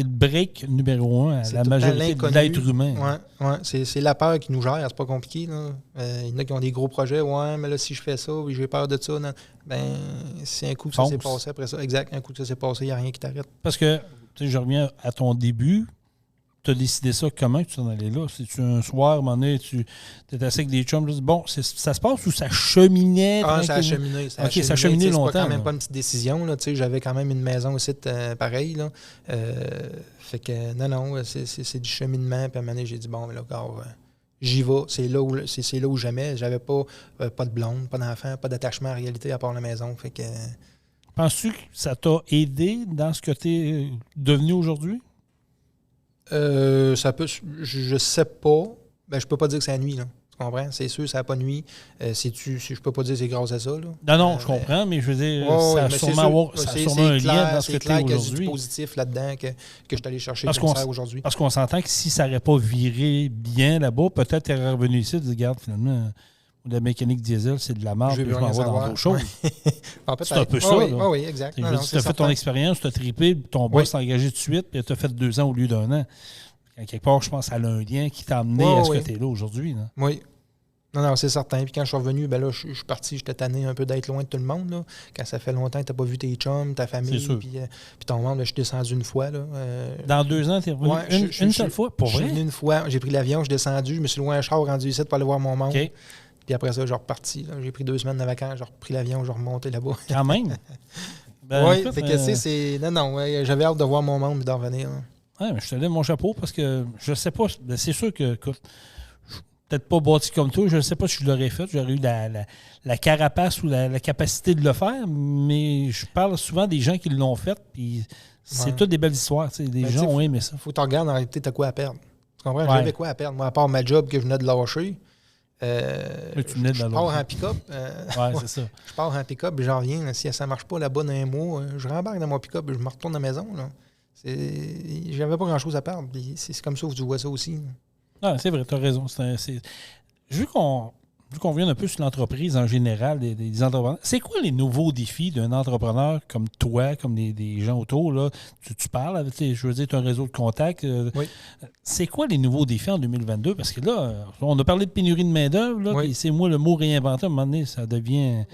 break numéro 1 à la majorité de l'être humain. Oui, c'est la peur qui nous gère. C'est pas compliqué. Il y en a qui ont des gros projets. Ouais, mais là, si je fais ça, j'ai peur de ça. C'est un coup que ça s'est passé après ça. Exact, un coup que ça s'est passé, il n'y a rien qui t'arrête. Parce que, je reviens à ton début. Tu as décidé ça comment que tu en allais là? C'est-tu un soir, à un moment donné, tu étais assis avec des chums, tu dis, bon, ça se passe ou ça cheminait? Ça a cheminé. Ça a cheminé longtemps. C'est quand même pas une petite décision. Là, j'avais quand même une maison aussi pareil. Là. Fait que non, c'est du cheminement. Puis à un moment donné, j'ai dit, bon, mais là, j'y vais. C'est là où jamais. J'avais pas de blonde, pas d'enfant, pas d'attachement en réalité à part la maison. Fait que... Penses-tu que ça t'a aidé dans ce que tu es devenu aujourd'hui? Ça peut. Je sais pas. Ben, je peux pas dire que c'est la nuit, là. Tu comprends? C'est sûr, ça n'a pas nuit. Je peux pas dire que c'est grâce à ça, là. Non, je comprends, mais je veux dire, ça a sûrement un lien dans ce que tu es aujourd'hui. C'est du positif là-dedans que je suis allé chercher le commissaire aujourd'hui. Parce qu'on s'entend que si ça n'aurait pas viré bien là-bas, peut-être tu serais revenu ici et dit, regarde, finalement, la mécanique diesel, c'est de la merde, puis je m'en vais dans d'autres choses. C'est un peu ça. Oui, exact. Tu as fait ton expérience, tu as trippé, ton boss t'a engagé tout de suite, puis tu as fait 2 ans au lieu d'1 an. Quelque part, je pense que ça a un lien qui t'a amené à ce que tu es là aujourd'hui. Là. Oui. Non, c'est certain. Puis quand je suis revenu, ben là, je suis parti, j'étais tanné un peu d'être loin de tout le monde. Là. Quand ça fait longtemps que tu n'as pas vu tes chums, ta famille, puis ton monde, là, je suis descendu une fois. Là, Dans 2 ans, tu es revenu une seule fois? Pour vrai? Je suis venu une fois, j'ai pris l'avion, je suis descendu, je me suis loué un char rendu ici pour aller voir mon monde. Okay. Puis après ça, je suis reparti. Là. J'ai pris 2 semaines de vacances, j'ai repris l'avion, je suis remonté là-bas. Quand même? Oui, fait que c'est. Non, j'avais hâte de voir mon monde et d'en revenir. Oui, mais je te lève mon chapeau parce que je sais pas. C'est sûr que, écoute, peut-être pas bâti comme toi, je ne sais pas si je l'aurais fait. J'aurais eu la carapace ou la capacité de le faire, mais je parle souvent des gens qui l'ont fait, puis c'est toutes des belles histoires. Les gens ont aimé ça. Il faut que tu regardes en réalité, tu as quoi à perdre. Tu comprends? J'avais quoi à perdre. Moi, à part ma job que je venais de lâcher, je pars en pick-up. C'est ça. Je pars en pick-up et j'en reviens. Si ça ne marche pas là-bas dans un mois, je rembarque dans mon pick-up et je me retourne à la maison. J'avais pas grand-chose à perdre. C'est comme ça que tu vois ça aussi. Ah, c'est vrai, tu as raison. Vu qu'on revienne un peu sur l'entreprise en général, des entrepreneurs, c'est quoi les nouveaux défis d'un entrepreneur comme toi, comme des gens autour? Là? Tu parles avec, je veux dire, tu as un réseau de contacts. Oui. C'est quoi les nouveaux défis en 2022? Parce que là, on a parlé de pénurie de main-d'œuvre, puis c'est moi le mot réinventer, à un moment donné, ça devient...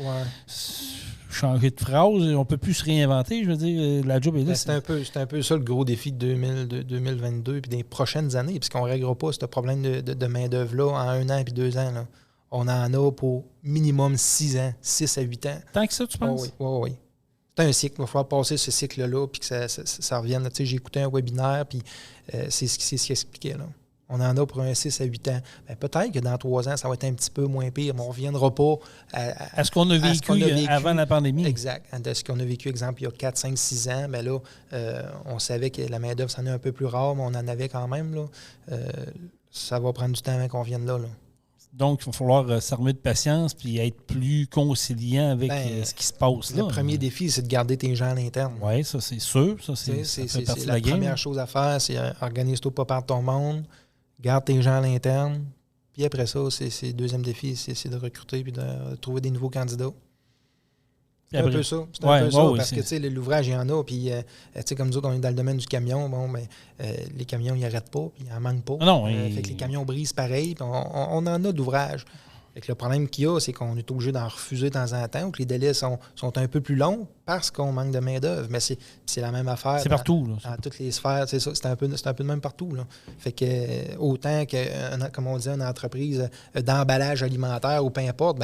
changer de phrase, on ne peut plus se réinventer. Je veux dire, la job est là. C'est un peu ça le gros défi de 2022 puis des prochaines années, puisqu'on ne réglera pas ce problème de main-d'œuvre-là en 1 an et 2 ans. Là. On en a pour minimum 6 ans, 6 à 8 ans. Tant que ça, tu penses? Oui. C'est un cycle. Il va falloir passer ce cycle-là puis que ça revienne. J'ai écouté un webinaire, puis c'est ce qu'il expliquait. Là. On en a pour un 6 à 8 ans. Ben, peut-être que dans 3 ans, ça va être un petit peu moins pire, mais on ne reviendra pas à ce qu'on a vécu avant la pandémie. Exact. À ce qu'on a vécu, exemple, il y a 4, 5, 6 ans, ben là, on savait que la main-d'œuvre, c'en est un peu plus rare, mais on en avait quand même. Là. Ça va prendre du temps avant qu'on vienne là. Donc, il va falloir s'armer de patience puis être plus conciliant avec ce qui se passe là. Le premier défi, c'est de garder tes gens à l'interne. Oui, ça, c'est sûr. Ça fait partie de la game. Première chose à faire, c'est organise-toi pas par ton monde. Garde tes gens à l'interne. Puis après ça, c'est le deuxième défi, c'est de recruter puis de trouver des nouveaux candidats. C'est un peu ça. Parce que l'ouvrage, il y en a. Puis, comme nous autres, on est dans le domaine du camion. Bon, les camions, ils n'arrêtent pas. Puis, ils n'en manquent pas. Fait que les camions brisent pareil. Puis on en a d'ouvrages. Le problème qu'il y a, c'est qu'on est obligé d'en refuser de temps en temps ou que les délais sont un peu plus longs parce qu'on manque de main-d'œuvre. Mais c'est la même affaire. C'est partout. Là, dans toutes les sphères. C'est ça. C'est un peu de même partout. Là. Fait que autant que, comme on dit, une entreprise d'emballage alimentaire ou peu importe,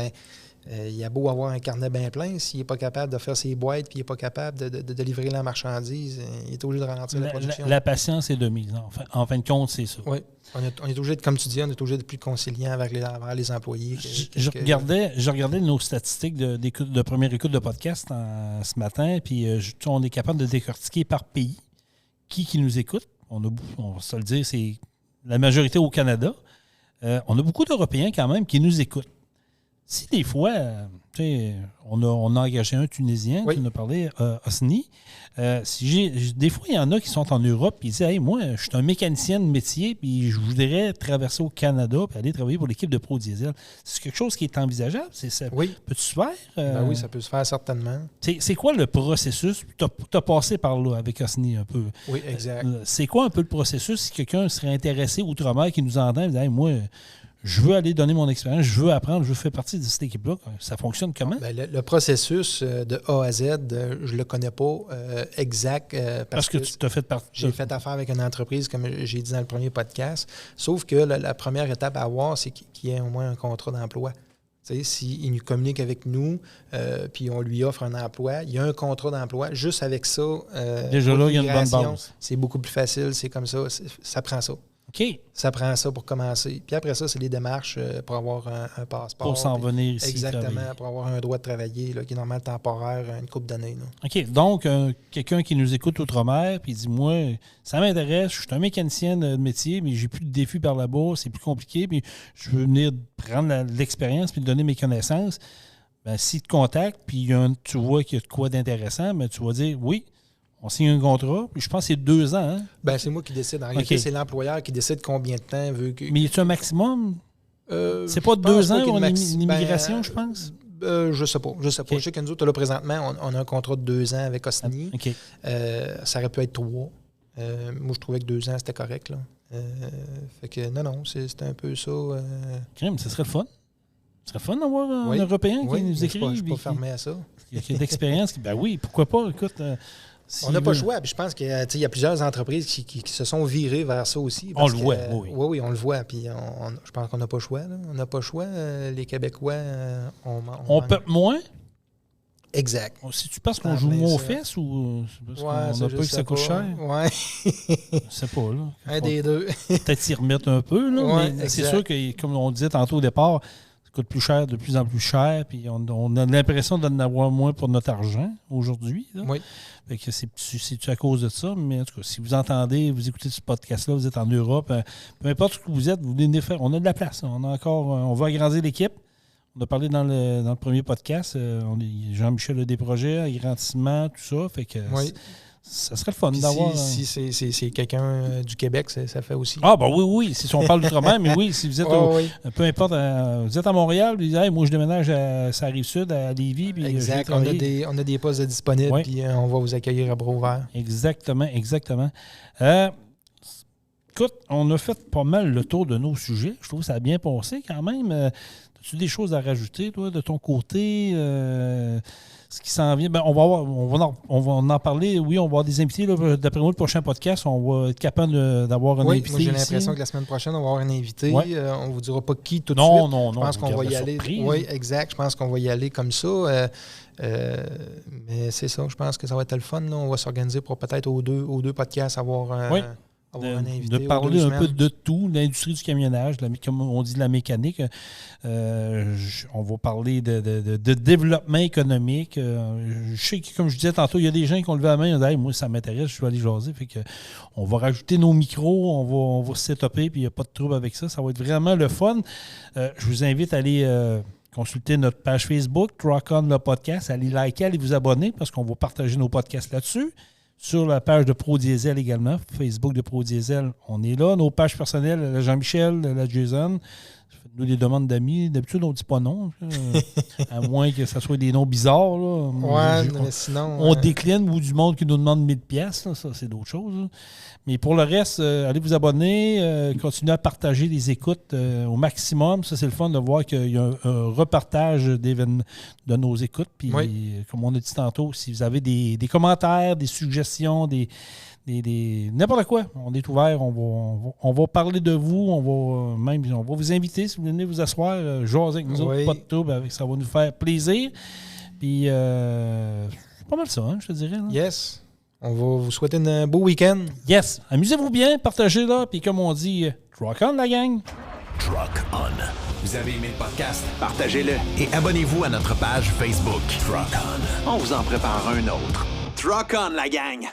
il a beau avoir un carnet bien plein, s'il n'est pas capable de faire ses boîtes puis il n'est pas capable de livrer la marchandise, il est obligé de ralentir la production. La patience est de mise. En fin de compte, c'est ça. Oui. On est obligé de, comme tu dis, on est obligé de plus conciliant avec les employés. Je regardais nos statistiques de première écoute de podcast ce matin, puis on est capable de décortiquer par pays qui nous écoute. On va se le dire, c'est la majorité au Canada. On a beaucoup d'Européens quand même qui nous écoutent. Si des fois, on a engagé un Tunisien, qui nous a parlé, Osni. Des fois, il y en a qui sont en Europe et ils disent « Hey, moi, je suis un mécanicien de métier puis je voudrais traverser au Canada et aller travailler pour l'équipe de Pro Diesel. » C'est quelque chose qui est envisageable? Oui. Peux-tu se faire? Oui, ça peut se faire certainement. C'est quoi le processus? Tu as passé par là avec Osni un peu. Oui, exact. C'est quoi un peu le processus si quelqu'un serait intéressé outre-mer qui nous entend et dit « Hey, moi, je veux aller donner mon expérience, je veux apprendre, je veux faire partie de cette équipe-là. » Ça fonctionne comment? Le processus de A à Z, je ne le connais pas exact. Parce que tu t'as fait partie. J'ai fait affaire avec une entreprise, comme j'ai dit dans le premier podcast. Sauf que la première étape à avoir, c'est qu'il y ait au moins un contrat d'emploi. S'il nous communique avec nous, puis on lui offre un emploi, il y a un contrat d'emploi. Juste avec ça, déjà là, il y a une bonne base. C'est beaucoup plus facile, c'est comme ça, ça prend ça. OK. Ça prend ça pour commencer. Puis après ça, c'est les démarches pour avoir un passeport. Pour s'en venir ici. Exactement, travailler. pour avoir un droit de travailler, là, qui est normalement temporaire, une couple d'années. Là. OK. Donc, quelqu'un qui nous écoute outre-mer, puis il dit, moi, ça m'intéresse, je suis un mécanicien de métier, mais j'ai plus de défis par là-bas, c'est plus compliqué, puis je veux venir prendre l'expérience puis donner mes connaissances. Ben, s'il te contacte, puis tu vois qu'il y a de quoi d'intéressant, ben, tu vas dire, oui, on signe un contrat, puis je pense que c'est 2 ans. Hein? Ben, c'est moi qui décide. En réalité, c'est l'employeur qui décide combien de temps veut que. Mais y a-t-il un maximum? C'est pas je 2 pense ans pas qu'il y ait en de maxi- immigration, je pense? Je sais pas. OK. Je sais que nous autres, là, présentement, on a un contrat de 2 ans avec Osni. OK. Ça aurait pu être 3. Moi, je trouvais que 2 ans, c'était correct. Là. Fait que non, c'était un peu ça. Crème, ce serait le fun. Ce serait le fun d'avoir un Européen qui nous écrit. Je suis pas fermé à ça. Qui a d'expérience. Ben oui, pourquoi pas? Écoute, on n'a pas le choix. Puis je pense qu'il y a plusieurs entreprises qui se sont virées vers ça aussi. On le voit, oui. Oui, on le voit. Puis je pense qu'on n'a pas le choix. Là. On n'a pas le choix. Les Québécois, on peuple moins? Exact. Si tu penses qu'on joue moins aux fesses ou parce qu'on n'a pas que ça coûte cher? Ouais. Je sais pas, là. Un des deux. Peut-être s'y remettre un peu, là. Ouais, mais c'est exact. sûr que, comme on disait tantôt au départ, ça coûte plus cher, de plus en plus cher, puis on a l'impression d'en avoir moins pour notre argent aujourd'hui. Là. Oui. Fait que c'est à cause de ça, mais en tout cas, si vous entendez, vous écoutez ce podcast-là, vous êtes en Europe, peu importe où vous êtes, vous venez faire. On a de la place. On va agrandir l'équipe. On a parlé dans le premier podcast. Jean-Michel a des projets, agrandissement, tout ça. Fait que ça serait le fun Puis d'avoir. Si c'est quelqu'un du Québec, ça fait aussi. Ah, ben oui. Si on parle d'outre-mer, mais oui, si vous êtes peu importe, vous êtes à Montréal, vous dites, hey, moi je déménage à la Rive-Sud, à Lévis. Puis exact. On a des postes disponibles, puis on va vous accueillir à bras ouverts. Exactement. Écoute, on a fait pas mal le tour de nos sujets. Je trouve que ça a bien passé quand même. As-tu des choses à rajouter, toi, de ton côté? Ce qui s'en vient, ben, on va en parler. Oui, on va avoir des invités. Là. D'après moi, le prochain podcast, on va être capable d'avoir un invité. Moi, j'ai l'impression ici. Que la semaine prochaine, on va avoir un invité. Ouais. On ne vous dira pas qui tout de suite. Non. Je pense qu'on va y aller. Oui, exact. Je pense qu'on va y aller comme ça. Mais c'est ça. Je pense que ça va être le fun. Là. On va s'organiser pour peut-être aux deux podcasts avoir un invité. De parler un peu de tout, l'industrie du camionnage, comme on dit, de la mécanique. On va parler de développement économique. Je sais que, comme je disais tantôt, il y a des gens qui ont levé la main et ont dit hey, moi, ça m'intéresse, je vais aller jaser. Fait que, on va rajouter nos micros, on va se setuper, puis il n'y a pas de trouble avec ça. Ça va être vraiment le fun. Je vous invite à aller consulter notre page Facebook, Truck On le podcast. Allez liker, allez vous abonner parce qu'on va partager nos podcasts là-dessus. Sur la page de Pro Diesel également, Facebook de Pro Diesel, on est là. Nos pages personnelles, la Jean-Michel, la Jason, faites-nous des demandes d'amis. D'habitude, on ne dit pas non, à moins que ce soit des noms bizarres. Là. Mais sinon... On décline ou du monde qui nous demande 1000 pièces, ça c'est d'autres choses. Là. Mais pour le reste, allez vous abonner, continuez à partager les écoutes au maximum. Ça, c'est le fun de voir qu'il y a un repartage d'événements de nos écoutes. Puis, comme on a dit tantôt, si vous avez des commentaires, des suggestions, n'importe quoi, on est ouvert. On va parler de vous. On va vous inviter si vous venez vous asseoir, jaser avec nous autres, pas de trouble. Ça va nous faire plaisir. Puis, c'est pas mal ça, hein, je te dirais. Là. Yes. On va vous souhaiter un beau week-end. Yes. Amusez-vous bien, partagez là, puis comme on dit, Truck On la gang. Truck On. Vous avez aimé le podcast? Partagez-le et abonnez-vous à notre page Facebook. Truck On. On vous en prépare un autre. Truck On, la gang!